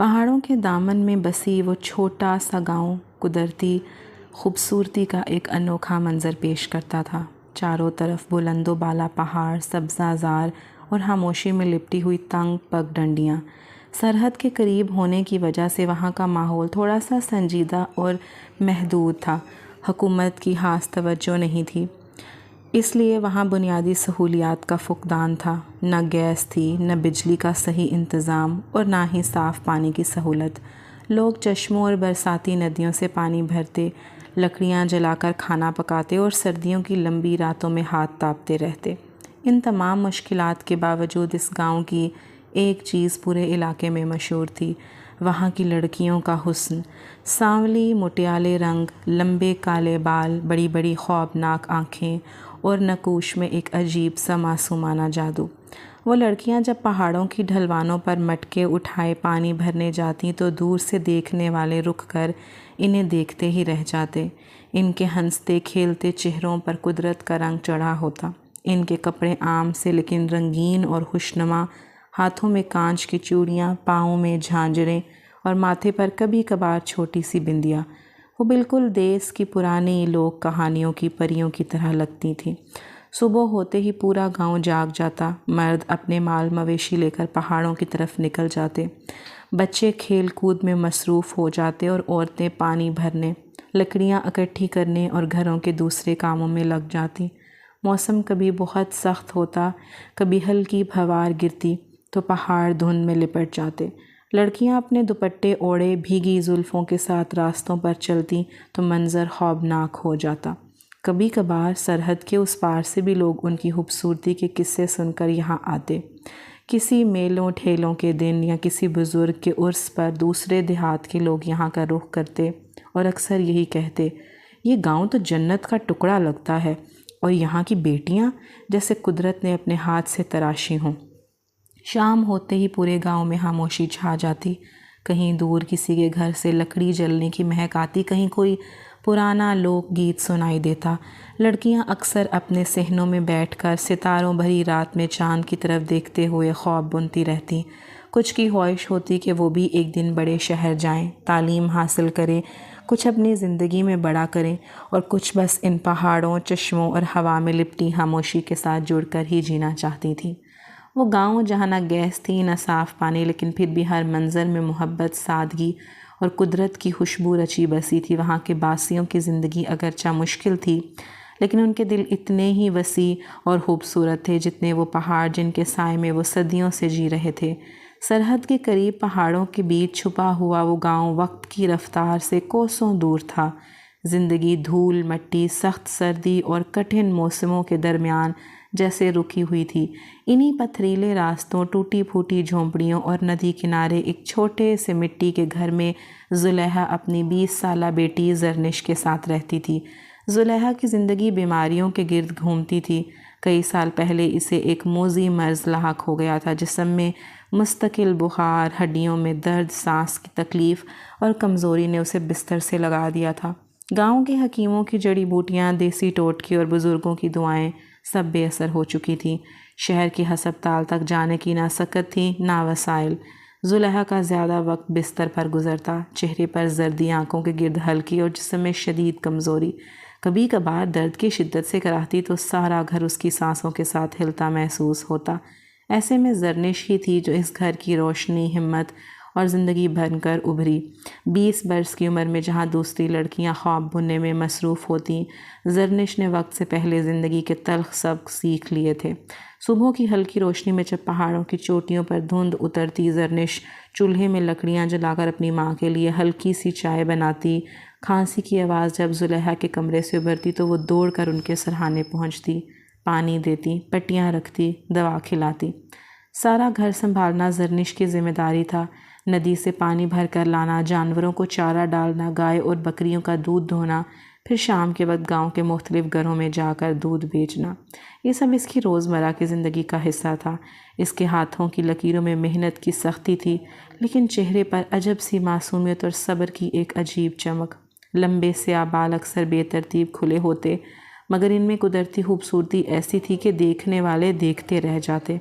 پہاڑوں کے دامن میں بسی وہ چھوٹا سا گاؤں قدرتی خوبصورتی کا ایک انوکھا منظر پیش کرتا تھا۔ چاروں طرف بلند و بالا پہاڑ، سبزہ زار اور خاموشی میں لپٹی ہوئی تنگ پگ ڈنڈیاں۔ سرحد کے قریب ہونے کی وجہ سے وہاں کا ماحول تھوڑا سا سنجیدہ اور محدود تھا۔ حکومت کی خاص توجہ نہیں تھی، اس لیے وہاں بنیادی سہولیات کا فقدان تھا۔ نہ گیس تھی، نہ بجلی کا صحیح انتظام اور نہ ہی صاف پانی کی سہولت۔ لوگ چشموں اور برساتی ندیوں سے پانی بھرتے، لکڑیاں جلا کر کھانا پکاتے اور سردیوں کی لمبی راتوں میں ہاتھ تاپتے رہتے۔ ان تمام مشکلات کے باوجود اس گاؤں کی ایک چیز پورے علاقے میں مشہور تھی، وہاں کی لڑکیوں کا حسن۔ سانولی مٹیالے رنگ، لمبے کالے بال، بڑی بڑی خوابناک آنکھیں اور نقوش میں ایک عجیب سا معصومانہ جادو۔ وہ لڑکیاں جب پہاڑوں کی ڈھلوانوں پر مٹکے اٹھائے پانی بھرنے جاتی تو دور سے دیکھنے والے رک کر انہیں دیکھتے ہی رہ جاتے۔ ان کے ہنستے کھیلتے چہروں پر قدرت کا رنگ چڑھا ہوتا۔ ان کے کپڑے عام سے لیکن رنگین اور خوشنما، ہاتھوں میں کانچ کی چوڑیاں، پاؤں میں جھانجریں اور ماتھے پر کبھی کبھار چھوٹی سی بندیاں۔ وہ بالکل دیس کی پرانی لوک کہانیوں کی پریوں کی طرح لگتی تھیں۔ صبح ہوتے ہی پورا گاؤں جاگ جاتا، مرد اپنے مال مویشی لے کر پہاڑوں کی طرف نکل جاتے، بچے کھیل کود میں مصروف ہو جاتے اور عورتیں پانی بھرنے، لکڑیاں اکٹھی کرنے اور گھروں کے دوسرے کاموں میں لگ جاتی۔ موسم کبھی بہت سخت ہوتا، کبھی ہلکی پھوار گرتی تو پہاڑ دھند میں لپٹ جاتے۔ لڑکیاں اپنے دوپٹے اوڑھے بھیگی زلفوں کے ساتھ راستوں پر چلتی تو منظر خوابناک ہو جاتا۔ کبھی کبھار سرحد کے اس پار سے بھی لوگ ان کی خوبصورتی کے قصے سن کر یہاں آتے۔ کسی میلوں ٹھیلوں کے دن یا کسی بزرگ کے عرس پر دوسرے دیہات کے لوگ یہاں کا رخ کرتے اور اکثر یہی کہتے، یہ گاؤں تو جنت کا ٹکڑا لگتا ہے، اور یہاں کی بیٹیاں جیسے قدرت نے اپنے ہاتھ سے تراشی ہوں۔ شام ہوتے ہی پورے گاؤں میں خاموشی چھا جاتی۔ کہیں دور کسی کے گھر سے لکڑی جلنے کی مہک آتی، کہیں کوئی پرانا لوک گیت سنائی دیتا۔ لڑکیاں اکثر اپنے صحنوں میں بیٹھ کر ستاروں بھری رات میں چاند کی طرف دیکھتے ہوئے خواب بنتی رہتی۔ کچھ کی خواہش ہوتی کہ وہ بھی ایک دن بڑے شہر جائیں، تعلیم حاصل کریں، کچھ اپنی زندگی میں بڑا کریں، اور کچھ بس ان پہاڑوں، چشموں اور ہوا میں لپٹی خاموشی کے ساتھ جڑ کر ہی جینا چاہتی تھیں۔ وہ گاؤں جہاں نہ گیس تھی نہ صاف پانی، لیکن پھر بھی ہر منظر میں محبت، سادگی اور قدرت کی خوشبو رچی بسی تھی۔ وہاں کے باسیوں کی زندگی اگرچہ مشکل تھی، لیکن ان کے دل اتنے ہی وسیع اور خوبصورت تھے جتنے وہ پہاڑ جن کے سائے میں وہ صدیوں سے جی رہے تھے۔ سرحد کے قریب پہاڑوں کے بیچ چھپا ہوا وہ گاؤں وقت کی رفتار سے کوسوں دور تھا۔ زندگی دھول مٹی، سخت سردی اور کٹھن موسموں کے درمیان جیسے رکی ہوئی تھی۔ انہی پتھریلے راستوں، ٹوٹی پھوٹی جھونپڑیوں اور ندی کنارے ایک چھوٹے سے مٹی کے گھر میں زلیخا اپنی 20 سالہ بیٹی زرنش کے ساتھ رہتی تھی۔ زلیخا کی زندگی بیماریوں کے گرد گھومتی تھی۔ کئی سال پہلے اسے ایک موذی مرض لاحق ہو گیا تھا۔ جسم میں مستقل بخار، ہڈیوں میں درد، سانس کی تکلیف اور کمزوری نے اسے بستر سے لگا دیا تھا۔ گاؤں کے حکیموں کی جڑی بوٹیاں، دیسی ٹوٹکے اور بزرگوں کی دعائیں سب بے اثر ہو چکی تھیں۔ شہر کے ہسپتال تک جانے کی نہ سکت تھی نہ وسائل۔ زلیخا کا زیادہ وقت بستر پر گزرتا، چہرے پر زردی، آنکھوں کے گرد ہلکی اور جسم میں شدید کمزوری۔ کبھی کبھار درد کی شدت سے کراہتی تو سارا گھر اس کی سانسوں کے ساتھ ہلتا محسوس ہوتا۔ ایسے میں زرنش ہی تھی جو اس گھر کی روشنی، ہمت اور زندگی بن کر ابھری۔ 20 برس کی عمر میں جہاں دوسری لڑکیاں خواب بننے میں مصروف ہوتیں، زرنش نے وقت سے پہلے زندگی کے تلخ سبق سیکھ لیے تھے۔ صبح کی ہلکی روشنی میں جب پہاڑوں کی چوٹیوں پر دھند اترتی، زرنش چولہے میں لکڑیاں جلا کر اپنی ماں کے لیے ہلکی سی چائے بناتی۔ کھانسی کی آواز جب زلیخا کے کمرے سے ابھرتی تو وہ دوڑ کر ان کے سرہانے پہنچتی، پانی دیتی، پٹیاں رکھتی، دوا کھلاتی۔ سارا گھر سنبھالنا زرنش کی ذمہ داری تھا۔ ندی سے پانی بھر کر لانا، جانوروں کو چارہ ڈالنا، گائے اور بکریوں کا دودھ دھونا، پھر شام کے وقت گاؤں کے مختلف گھروں میں جا کر دودھ بیچنا، یہ سب اس کی روزمرہ کی زندگی کا حصہ تھا۔ اس کے ہاتھوں کی لکیروں میں محنت کی سختی تھی، لیکن چہرے پر عجب سی معصومیت اور صبر کی ایک عجیب چمک۔ لمبے سیاہ بال اکثر بے ترتیب کھلے ہوتے، مگر ان میں قدرتی خوبصورتی ایسی تھی کہ دیکھنے والے دیکھتے رہ جاتے۔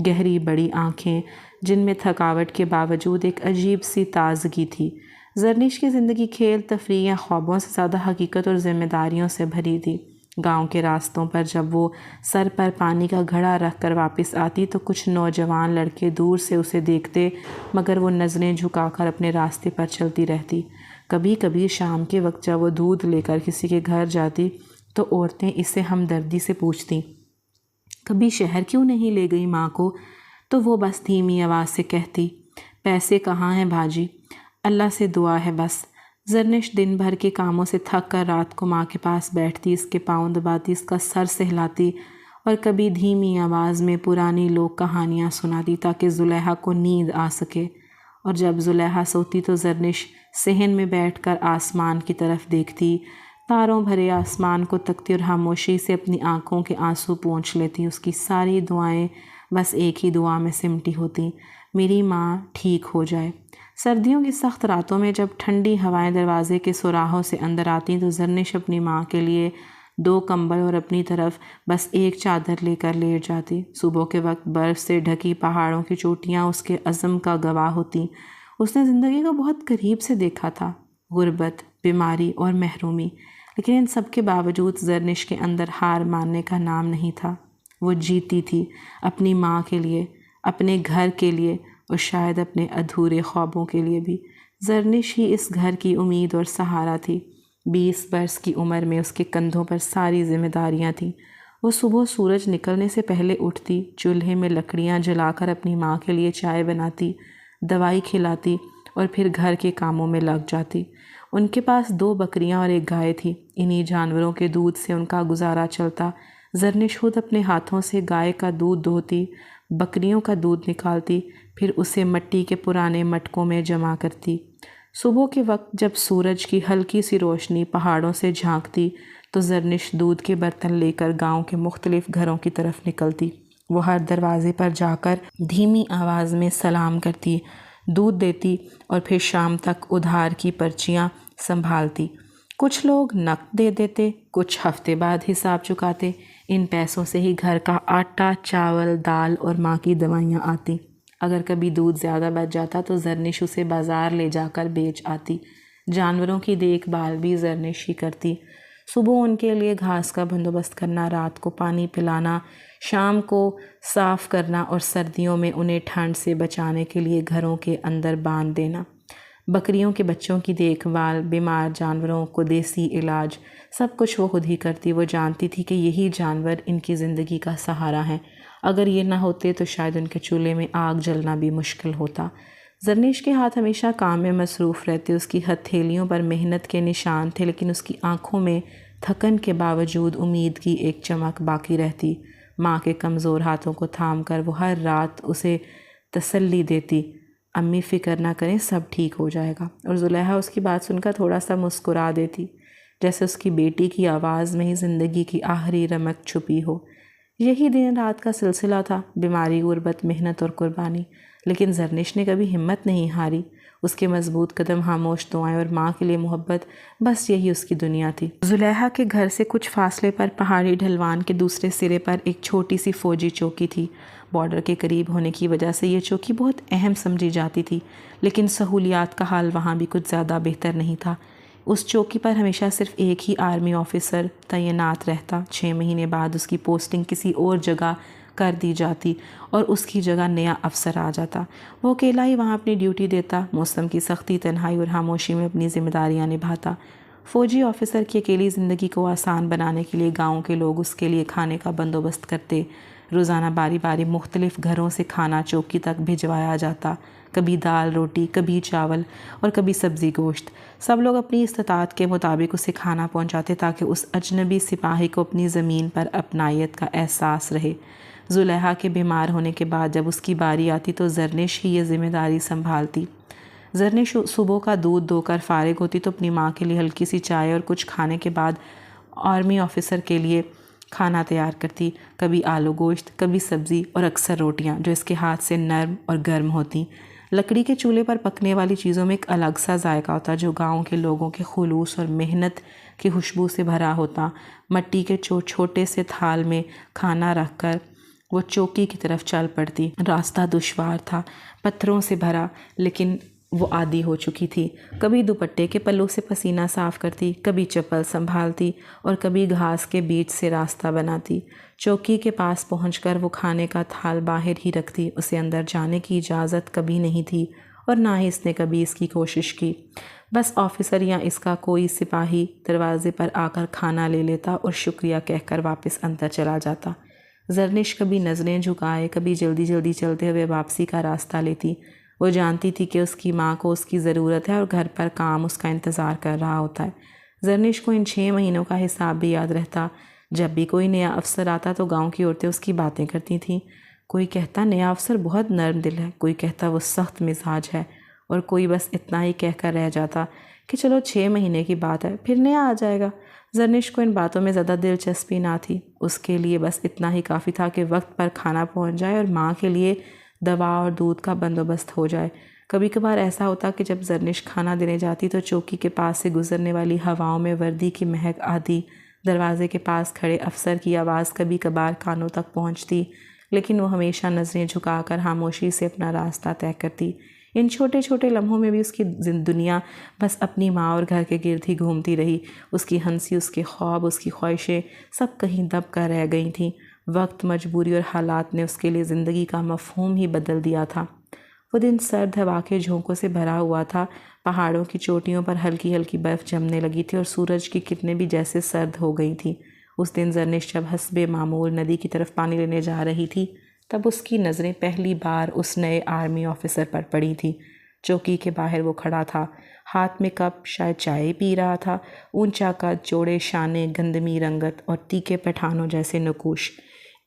گہری بڑی آنکھیں، جن میں تھکاوٹ کے باوجود ایک عجیب سی تازگی تھی۔ زرنش کی زندگی کھیل، تفریح یا خوابوں سے زیادہ حقیقت اور ذمہ داریوں سے بھری تھی۔ گاؤں کے راستوں پر جب وہ سر پر پانی کا گھڑا رکھ کر واپس آتی تو کچھ نوجوان لڑکے دور سے اسے دیکھتے، مگر وہ نظریں جھکا کر اپنے راستے پر چلتی رہتی۔ کبھی کبھی شام کے وقت جب وہ دودھ لے کر کسی کے گھر جاتی تو عورتیں اسے ہمدردی سے پوچھتیں، کبھی شہر کیوں نہیں لے گئی ماں کو؟ تو وہ بس دھیمی آواز سے کہتی، پیسے کہاں ہیں بھاجی، اللہ سے دعا ہے بس۔ زرنش دن بھر کے کاموں سے تھک کر رات کو ماں کے پاس بیٹھتی، اس کے پاؤں دباتی، اس کا سر سہلاتی اور کبھی دھیمی آواز میں پرانی لوک کہانیاں سناتی تاکہ زلیخا کو نیند آ سکے۔ اور جب زلیخا سوتی تو زرنش صحن میں بیٹھ کر آسمان کی طرف دیکھتی، تاروں بھرے آسمان کو تکتی اور خاموشی سے اپنی آنکھوں کے آنسو پونچھ لیتی۔ اس کی ساری دعائیں بس ایک ہی دعا میں سمٹی ہوتی، میری ماں ٹھیک ہو جائے۔ سردیوں کی سخت راتوں میں جب ٹھنڈی ہوائیں دروازے کے سوراخوں سے اندر آتیں تو زرنش اپنی ماں کے لیے 2 کمبل اور اپنی طرف بس ایک چادر لے کر لیٹ جاتی۔ صبح کے وقت برف سے ڈھکی پہاڑوں کی چوٹیاں اس کے عزم کا گواہ ہوتیں۔ اس نے زندگی کو بہت قریب سے دیکھا تھا، غربت، بیماری اور محرومی، لیکن ان سب کے باوجود زرنش کے اندر ہار ماننے کا نام نہیں تھا۔ وہ جیتی تھی اپنی ماں کے لیے، اپنے گھر کے لیے اور شاید اپنے ادھورے خوابوں کے لیے بھی۔ زرنش ہی اس گھر کی امید اور سہارا تھی۔ 20 برس کی عمر میں اس کے کندھوں پر ساری ذمہ داریاں تھیں۔ وہ صبح سورج نکلنے سے پہلے اٹھتی، چولہے میں لکڑیاں جلا کر اپنی ماں کے لیے چائے بناتی، دوائی کھلاتی اور پھر گھر کے کاموں میں لگ جاتی۔ ان کے پاس 2 بکریاں اور 1 گائے تھی۔ انہی جانوروں کے دودھ سے ان کا گزارا چلتا۔ زرنش خود اپنے ہاتھوں سے گائے کا دودھ دھوتی، بکریوں کا دودھ نکالتی، پھر اسے مٹی کے پرانے مٹکوں میں جمع کرتی۔ صبح کے وقت جب سورج کی ہلکی سی روشنی پہاڑوں سے جھانکتی تو زرنش دودھ کے برتن لے کر گاؤں کے مختلف گھروں کی طرف نکلتی۔ وہ ہر دروازے پر جا کر دھیمی آواز میں سلام کرتی، دودھ دیتی اور پھر شام تک ادھار کی پرچیاں سنبھالتی۔ کچھ لوگ نقد دے دیتے، کچھ ہفتے بعد حساب چکاتے۔ ان پیسوں سے ہی گھر کا آٹا، چاول، دال اور ماں کی دوائیاں آتی۔ اگر کبھی دودھ زیادہ بچ جاتا تو زرنش اسے بازار لے جا کر بیچ آتی۔ جانوروں کی دیکھ بھال بھی زرنش ہی کرتی۔ صبح ان کے لیے گھاس کا بندوبست کرنا، رات کو پانی پلانا، شام کو صاف کرنا اور سردیوں میں انہیں ٹھنڈ سے بچانے کے لیے گھروں کے اندر باندھ دینا۔ بکریوں کے بچوں کی دیکھ بھال، بیمار جانوروں کو دیسی علاج، سب کچھ وہ خود ہی کرتی۔ وہ جانتی تھی کہ یہی جانور ان کی زندگی کا سہارا ہیں۔ اگر یہ نہ ہوتے تو شاید ان کے چولہے میں آگ جلنا بھی مشکل ہوتا۔ زرنش کے ہاتھ ہمیشہ کام میں مصروف رہتے، اس کی ہتھیلیوں پر محنت کے نشان تھے، لیکن اس کی آنکھوں میں تھکن کے باوجود امید کی ایک چمک باقی رہتی۔ ماں کے کمزور ہاتھوں کو تھام کر وہ ہر رات اسے تسلی دیتی، امی فکر نہ کریں، سب ٹھیک ہو جائے گا۔ اور زلیخا اس کی بات سن کر تھوڑا سا مسکرا دیتی، جیسے اس کی بیٹی کی آواز میں ہی زندگی کی آخری رمق چھپی ہو۔ یہی دن رات کا سلسلہ تھا، بیماری، غربت، محنت اور قربانی، لیکن زرنش نے کبھی ہمت نہیں ہاری۔ اس کے مضبوط قدم، خاموش دعائیں اور ماں کے لیے محبت، بس یہی اس کی دنیا تھی۔ زلیخا کے گھر سے کچھ فاصلے پر پہاڑی ڈھلوان کے دوسرے سرے پر ایک چھوٹی سی فوجی چوکی تھی۔ بارڈر کے قریب ہونے کی وجہ سے یہ چوکی بہت اہم سمجھی جاتی تھی، لیکن سہولیات کا حال وہاں بھی کچھ زیادہ بہتر نہیں تھا۔ اس چوکی پر ہمیشہ صرف ایک ہی آرمی آفیسر تعینات رہتا۔ 6 مہینے بعد اس کی پوسٹنگ کسی اور جگہ کر دی جاتی اور اس کی جگہ نیا افسر آ جاتا۔ وہ اکیلا ہی وہاں اپنی ڈیوٹی دیتا، موسم کی سختی، تنہائی اور خاموشی میں اپنی ذمہ داریاں نبھاتا۔ فوجی آفیسر کی اکیلی زندگی کو آسان بنانے کے لیے گاؤں کے لوگ اس کے لیے کھانے کا بندوبست کرتے۔ روزانہ باری باری مختلف گھروں سے کھانا چوکی تک بھجوایا جاتا، کبھی دال روٹی، کبھی چاول اور کبھی سبزی گوشت۔ سب لوگ اپنی استطاعت کے مطابق اسے کھانا پہنچاتے تاکہ اس اجنبی سپاہی کو اپنی زمین پر اپنائیت کا احساس رہے۔ زلیخا کے بیمار ہونے کے بعد جب اس کی باری آتی تو زرنش ہی یہ ذمہ داری سنبھالتی۔ زرنش صبح کا دودھ دو کر فارغ ہوتی تو اپنی ماں کے لیے ہلکی سی چائے اور کچھ کھانے کے بعد آرمی آفیسر کے لیے کھانا تیار کرتی، کبھی آلو گوشت، کبھی سبزی اور اکثر روٹیاں جو اس کے ہاتھ سے نرم اور گرم ہوتی۔ لکڑی کے چولہے پر پکنے والی چیزوں میں ایک الگ سا ذائقہ ہوتا جو گاؤں کے لوگوں کے خلوص اور محنت کی خوشبو سے بھرا ہوتا۔ مٹی کے چھوٹے سے تھال میں کھانا رکھ کر وہ چوکی کی طرف چل پڑتی۔ راستہ دشوار تھا، پتھروں سے بھرا، لیکن وہ عادی ہو چکی تھی۔ کبھی دوپٹے کے پلوں سے پسینہ صاف کرتی، کبھی چپل سنبھالتی اور کبھی گھاس کے بیچ سے راستہ بناتی۔ چوکی کے پاس پہنچ کر وہ کھانے کا تھال باہر ہی رکھتی۔ اسے اندر جانے کی اجازت کبھی نہیں تھی اور نہ ہی اس نے کبھی اس کی کوشش کی۔ بس آفیسر یا اس کا کوئی سپاہی دروازے پر آ کر کھانا لے لیتا اور شکریہ کہہ کر واپس اندر چلا جاتا۔ زرنش کبھی نظریں جھکائے، کبھی جلدی جلدی چلتے ہوئے واپسی کا راستہ لیتی۔ وہ جانتی تھی کہ اس کی ماں کو اس کی ضرورت ہے اور گھر پر کام اس کا انتظار کر رہا ہوتا ہے۔ زرنش کو ان 6 مہینوں کا حساب بھی یاد رہتا۔ جب بھی کوئی نیا افسر آتا تو گاؤں کی عورتیں اس کی باتیں کرتی تھیں۔ کوئی کہتا نیا افسر بہت نرم دل ہے، کوئی کہتا وہ سخت مزاج ہے، اور کوئی بس اتنا ہی کہہ کر رہ جاتا کہ چلو 6 مہینے کی بات ہے، پھر نیا آ جائے گا۔ زرنش کو ان باتوں میں زیادہ دلچسپی نہ تھی۔ اس کے لیے بس اتنا ہی کافی تھا کہ وقت پر کھانا پہنچ جائے اور ماں کے لیے دوا اور دودھ کا بندوبست ہو جائے۔ کبھی کبھار ایسا ہوتا کہ جب زرنش کھانا دینے جاتی تو چوکی کے پاس سے گزرنے والی ہواؤں میں وردی کی مہک آتی، دروازے کے پاس کھڑے افسر کی آواز کبھی کبھار کانوں تک پہنچتی، لیکن وہ ہمیشہ نظریں جھکا کر خاموشی سے اپنا راستہ طے کرتی۔ ان چھوٹے چھوٹے لمحوں میں بھی اس کی دنیا بس اپنی ماں اور گھر کے گرد ہی گھومتی رہی۔ اس کی ہنسی، اس کے خواب، اس کی خواہشیں سب کہیں دب کر رہ گئی تھیں۔ وقت، مجبوری اور حالات نے اس کے لیے زندگی کا مفہوم ہی بدل دیا تھا۔ وہ دن سرد ہوا کے جھونکوں سے بھرا ہوا تھا۔ پہاڑوں کی چوٹیوں پر ہلکی ہلکی برف جمنے لگی تھی اور سورج کی کرنیں بھی جیسے سرد ہو گئی تھیں۔ اس دن زرنش جب حسب معمول ندی کی طرف پانی لینے جا رہی تھی تب اس کی نظریں پہلی بار اس نئے آرمی آفیسر پر پڑی تھی۔ چوکی کے باہر وہ کھڑا تھا، ہاتھ میں کپ، شاید چائے پی رہا تھا۔ اونچا قد، چوڑے شانے، گندمی رنگت اور تیکے پٹھانوں جیسے نقوش۔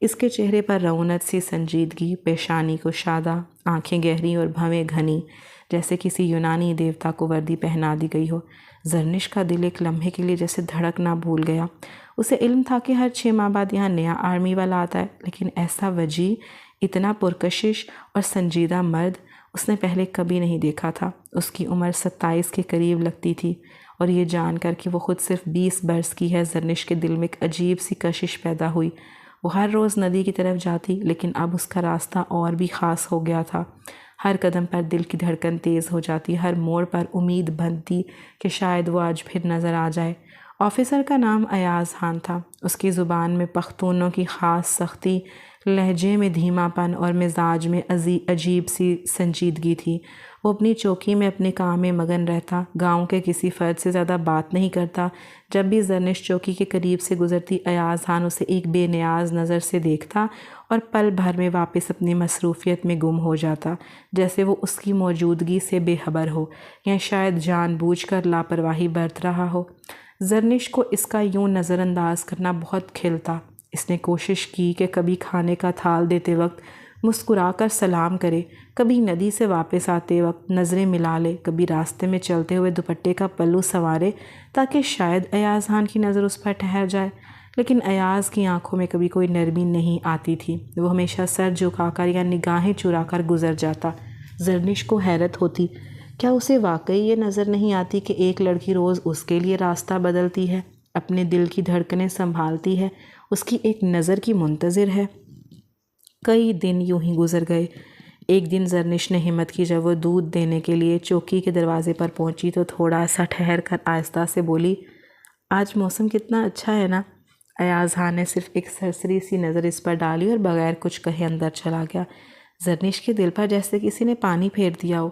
اس کے چہرے پر رونت سی سنجیدگی، پیشانی کشادہ، آنکھیں گہری اور بھویں گھنی، جیسے کسی یونانی دیوتا کو وردی پہنا دی گئی ہو۔ زرنش کا دل ایک لمحے کے لیے جیسے دھڑکنا بھول گیا۔ اسے علم تھا کہ ہر 6 ماہ بعد یہاں نیا آرمی والا آتا ہے، لیکن ایسا وجیح، اتنا پرکشش اور سنجیدہ مرد اس نے پہلے کبھی نہیں دیکھا تھا۔ اس کی عمر 27 کے قریب لگتی تھی، اور یہ جان کر کہ وہ خود صرف 20 برس کی ہے، زرنش کے دل میں ایک عجیب سی کشش پیدا ہوئی۔ وہ ہر روز ندی کی طرف جاتی، لیکن اب اس کا راستہ اور بھی خاص ہو گیا تھا۔ ہر قدم پر دل کی دھڑکن تیز ہو جاتی، ہر موڑ پر امید بنتی کہ شاید وہ آج پھر نظر آ جائے۔ آفیسر کا نام ایاز خان تھا۔ اس کی زبان میں پختونوں کی خاص سختی، لہجے میں دھیما پن اور مزاج میں عجیب سی سنجیدگی تھی۔ وہ اپنی چوکی میں اپنے کام میں مگن رہتا، گاؤں کے کسی فرد سے زیادہ بات نہیں کرتا۔ جب بھی زرنش چوکی کے قریب سے گزرتی، ایاز خان اسے ایک بے نیاز نظر سے دیکھتا اور پل بھر میں واپس اپنی مصروفیت میں گم ہو جاتا، جیسے وہ اس کی موجودگی سے بے خبر ہو یا شاید جان بوجھ کر لاپرواہی برت رہا ہو۔ زرنش کو اس کا یوں نظر انداز کرنا بہت کھلتا۔ اس نے کوشش کی کہ کبھی کھانے کا تھال دیتے وقت مسکرا کر سلام کرے، کبھی ندی سے واپس آتے وقت نظریں ملا لے، کبھی راستے میں چلتے ہوئے دوپٹے کا پلو سنوارے تاکہ شاید ایاز خان کی نظر اس پر ٹھہر جائے، لیکن ایاز کی آنکھوں میں کبھی کوئی نرمی نہیں آتی تھی۔ وہ ہمیشہ سر جھکا کر یا نگاہیں چرا کر گزر جاتا۔ زرنش کو حیرت ہوتی، کیا اسے واقعی یہ نظر نہیں آتی کہ ایک لڑکی روز اس کے لیے راستہ بدلتی ہے، اپنے دل کی دھڑکنیں سنبھالتی ہے، اس کی ایک نظر کی منتظر ہے؟ کئی دن یوں ہی گزر گئے۔ ایک دن زرنش نے ہمت کی، جب وہ دودھ دینے کے لیے چوکی کے دروازے پر پہنچی تو تھوڑا سا ٹھہر کر آہستہ سے بولی، آج موسم کتنا اچھا ہے نا؟ ایاز خان نے صرف ایک سرسری سی نظر اس پر ڈالی اور بغیر کچھ کہے اندر چلا گیا۔ زرنش کے دل پر جیسے کسی نے پانی پھیر دیا ہو،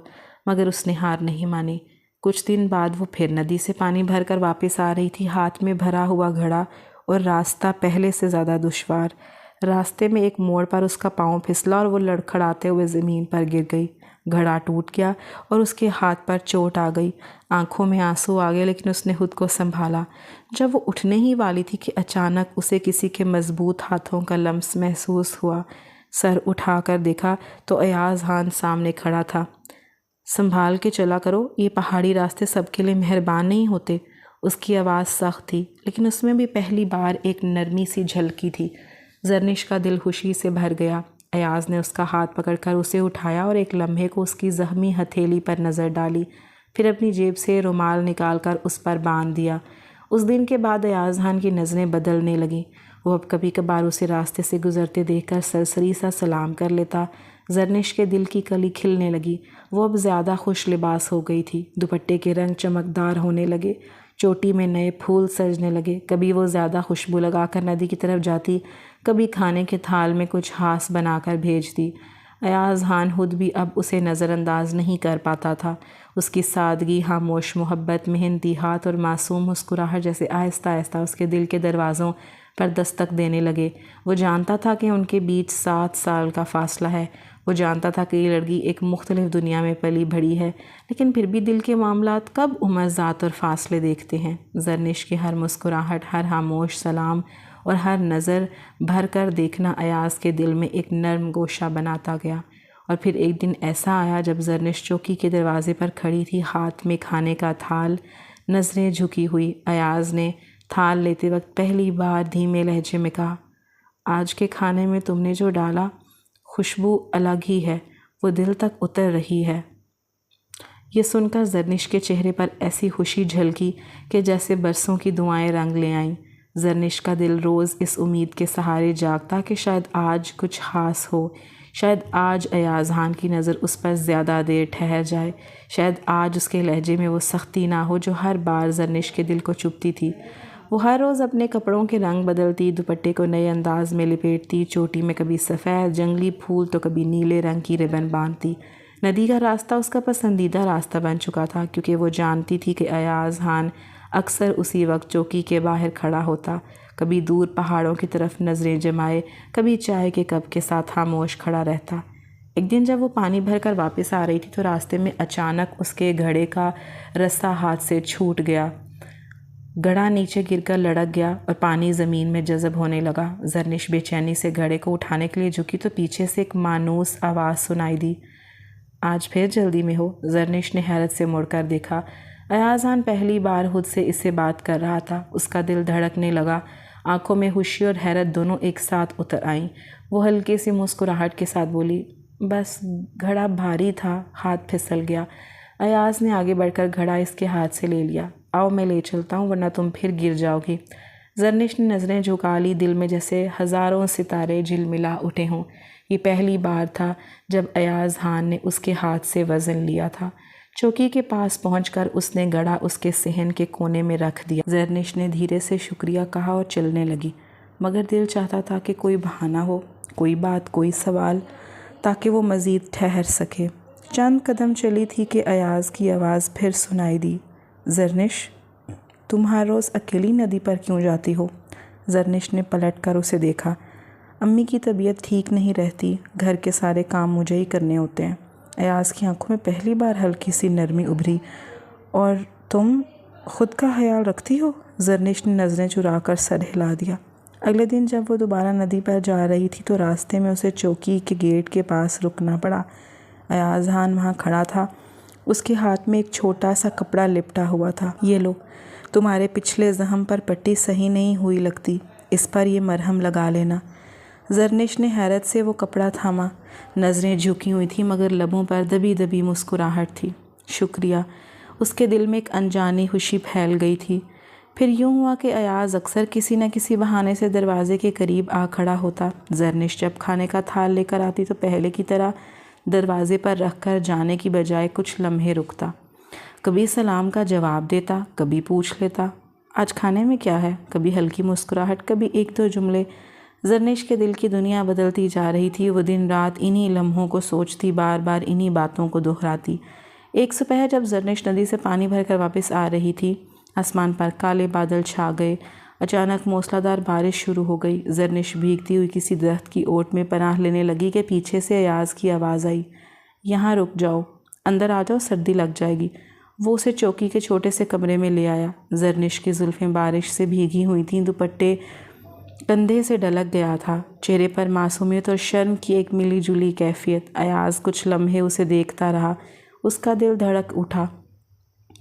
مگر اس نے ہار نہیں مانی۔ کچھ دن بعد وہ پھر ندی سے پانی بھر کر واپس آ رہی تھی، ہاتھ میں بھرا ہوا گھڑا، اور راستہ پہلے سے زیادہ دشوار۔ راستے میں ایک موڑ پر اس کا پاؤں پھسلا اور وہ لڑکھڑاتے ہوئے زمین پر گر گئی۔ گھڑا ٹوٹ گیا اور اس کے ہاتھ پر چوٹ آ گئی، آنکھوں میں آنسو آ گئے، لیکن اس نے خود کو سنبھالا۔ جب وہ اٹھنے ہی والی تھی کہ اچانک اسے کسی کے مضبوط ہاتھوں کا لمس محسوس ہوا۔ سر اٹھا کر دیکھا تو ایاز خان سامنے کھڑا تھا۔ سنبھال کے چلا کرو، یہ پہاڑی راستے سب کے لیے مہربان نہیں ہوتے۔ اس کی آواز سخت تھی، لیکن اس میں بھی پہلی بار ایک نرمی سی جھلکی تھی۔ زرنش کا دل خوشی سے بھر گیا۔ ایاز نے اس کا ہاتھ پکڑ کر اسے اٹھایا اور ایک لمحے کو اس کی زخمی ہتھیلی پر نظر ڈالی، پھر اپنی جیب سے رومال نکال کر اس پر باندھ دیا۔ اس دن کے بعد ایاز خان کی نظریں بدلنے لگیں۔ وہ اب کبھی کبھار اسے راستے سے گزرتے دیکھ کر سرسری سا سلام کر لیتا۔ زرنش کے دل کی کلی کھلنے لگی۔ وہ اب زیادہ خوش لباس ہو گئی تھی۔ دوپٹے کے رنگ چمکدار ہونے لگے، چوٹی میں نئے پھول سجنے لگے۔ کبھی وہ زیادہ خوشبو لگا کر ندی کی طرف جاتی، کبھی کھانے کے تھال میں کچھ خاص بنا کر بھیجتی۔ ایاز خان خود بھی اب اسے نظر انداز نہیں کر پاتا تھا۔ اس کی سادگی، خاموش محبت، محنتی ہاتھ اور معصوم مسکراہٹ جیسے آہستہ آہستہ اس کے دل کے دروازوں پر دستک دینے لگے۔ وہ جانتا تھا کہ ان کے بیچ 7 سال کا فاصلہ ہے۔ وہ جانتا تھا کہ یہ لڑکی ایک مختلف دنیا میں پلی بڑھی ہے، لیکن پھر بھی دل کے معاملات کب عمر، ذات اور فاصلے دیکھتے ہیں۔ زرنش کی ہر مسکراہٹ، ہر خاموش سلام اور ہر نظر بھر کر دیکھنا ایاز کے دل میں ایک نرم گوشہ بناتا گیا۔ اور پھر ایک دن ایسا آیا جب زرنش چوکی کے دروازے پر کھڑی تھی، ہاتھ میں کھانے کا تھال، نظریں جھکی ہوئی۔ ایاز نے تھال لیتے وقت پہلی بار دھیمے لہجے میں کہا، آج کے کھانے میں تم نے جو ڈالا، خوشبو الگ ہی ہے، وہ دل تک اتر رہی ہے۔ یہ سن کر زرنش کے چہرے پر ایسی خوشی جھلکی کہ جیسے برسوں کی دعائیں رنگ لے آئیں۔ زرنش کا دل روز اس امید کے سہارے جاگتا کہ شاید آج کچھ خاص ہو، شاید آج ایاز خان کی نظر اس پر زیادہ دیر ٹھہر جائے، شاید آج اس کے لہجے میں وہ سختی نہ ہو جو ہر بار زرنش کے دل کو چبھتی تھی۔ وہ ہر روز اپنے کپڑوں کے رنگ بدلتی، دوپٹے کو نئے انداز میں لپیٹتی، چوٹی میں کبھی سفید جنگلی پھول تو کبھی نیلے رنگ کی ربن باندھتی۔ ندی کا راستہ اس کا پسندیدہ راستہ بن چکا تھا، کیونکہ وہ جانتی تھی کہ ایاز خان اکثر اسی وقت چوکی کے باہر کھڑا ہوتا، کبھی دور پہاڑوں کی طرف نظریں جمائے، کبھی چائے کے کپ کے ساتھ خاموش کھڑا رہتا۔ ایک دن جب وہ پانی بھر کر واپس آ رہی تھی تو راستے میں اچانک اس کے گھڑے کا رسہ ہاتھ سے چھوٹ گیا۔ گھڑا نیچے گر کر لڑک گیا اور پانی زمین میں جذب ہونے لگا۔ زرنش بے چینی سے گھڑے کو اٹھانے کے لیے جھکی تو پیچھے سے ایک مانوس آواز سنائی دی، آج پھر جلدی میں ہو؟ زرنش نے حیرت سے مڑ کر دیکھا۔ ایاز خان پہلی بار خود سے اس سے بات کر رہا تھا۔ اس کا دل دھڑکنے لگا، آنکھوں میں خوشی اور حیرت دونوں ایک ساتھ اتر آئیں۔ وہ ہلکی سی مسکراہٹ کے ساتھ بولی، بس گھڑا بھاری تھا، ہاتھ پھسل گیا۔ ایاز نے آگے بڑھ کر گھڑا اس کے ہاتھ سے لے لیا۔ آؤ میں لے چلتا ہوں ورنہ تم پھر گر جاؤ گی۔ زرنش نے نظریں جھکا لی، دل میں جیسے ہزاروں ستارے جھلملا اٹھے ہوں۔ یہ پہلی بار تھا جب ایاز خان نے اس کے ہاتھ سے وزن لیا تھا۔ چوکی کے پاس پہنچ کر اس نے گھڑا اس کے صحن کے کونے میں رکھ دیا۔ زرنش نے دھیرے سے شکریہ کہا اور چلنے لگی، مگر دل چاہتا تھا کہ کوئی بہانہ ہو، کوئی بات، کوئی سوال، تاکہ وہ مزید ٹھہر سکے۔ چند قدم چلی تھی کہ ایاز کی آواز پھر سنائی دی، زرنش، تم ہر روز اکیلی ندی پر کیوں جاتی ہو؟ زرنش نے پلٹ کر اسے دیکھا، امی کی طبیعت ٹھیک نہیں رہتی، گھر کے سارے کام مجھے ہی کرنے ہوتے ہیں۔ ایاز کی آنکھوں میں پہلی بار ہلکی سی نرمی ابھری، اور تم خود کا خیال رکھتی ہو؟ زرنش نے نظریں چرا کر سر ہلا دیا۔ اگلے دن جب وہ دوبارہ ندی پر جا رہی تھی تو راستے میں اسے چوکی کے گیٹ کے پاس رکنا پڑا۔ ایاز خان وہاں کھڑا تھا، اس کے ہاتھ میں ایک چھوٹا سا کپڑا لپٹا ہوا تھا۔ یہ لو، تمہارے پچھلے زخم پر پٹی صحیح نہیں ہوئی لگتی، اس پر یہ مرہم لگا لینا۔ زرنش نے حیرت سے وہ کپڑا تھاما، نظریں جھکی ہوئی تھیں مگر لبوں پر دبی دبی مسکراہٹ تھی۔ شکریہ۔ اس کے دل میں ایک انجانی خوشی پھیل گئی تھی۔ پھر یوں ہوا کہ ایاز اکثر کسی نہ کسی بہانے سے دروازے کے قریب آ کھڑا ہوتا۔ زرنش جب کھانے کا تھال لے کر آتی تو پہلے کی طرح دروازے پر رکھ کر جانے کی بجائے کچھ لمحے رکتا، کبھی سلام کا جواب دیتا، کبھی پوچھ لیتا، آج کھانے میں کیا ہے؟ کبھی ہلکی مسکراہٹ، کبھی ایک دو جملے۔ زرنش کے دل کی دنیا بدلتی جا رہی تھی۔ وہ دن رات انہی لمحوں کو سوچتی، بار بار انہی باتوں کو دہراتی۔ ایک صبح جب زرنش ندی سے پانی بھر کر واپس آ رہی تھی، آسمان پر کالے بادل چھا گئے، اچانک موسلا دھار بارش شروع ہو گئی۔ زرنش بھیگتی ہوئی کسی درخت کی اوٹ میں پناہ لینے لگی کہ پیچھے سے ایاز کی آواز آئی، یہاں رک جاؤ، اندر آ جاؤ، سردی لگ جائے گی۔ وہ اسے چوکی کے چھوٹے سے کمرے میں لے آیا۔ زرنش کی زلفیں بارش سے بھیگی ہوئی تھیں، دوپٹے کندھے سے ڈھلک گیا تھا، چہرے پر معصومیت اور شرم کی ایک ملی جلی کیفیت۔ ایاز کچھ لمحے اسے دیکھتا رہا، اس کا دل دھڑک اٹھا۔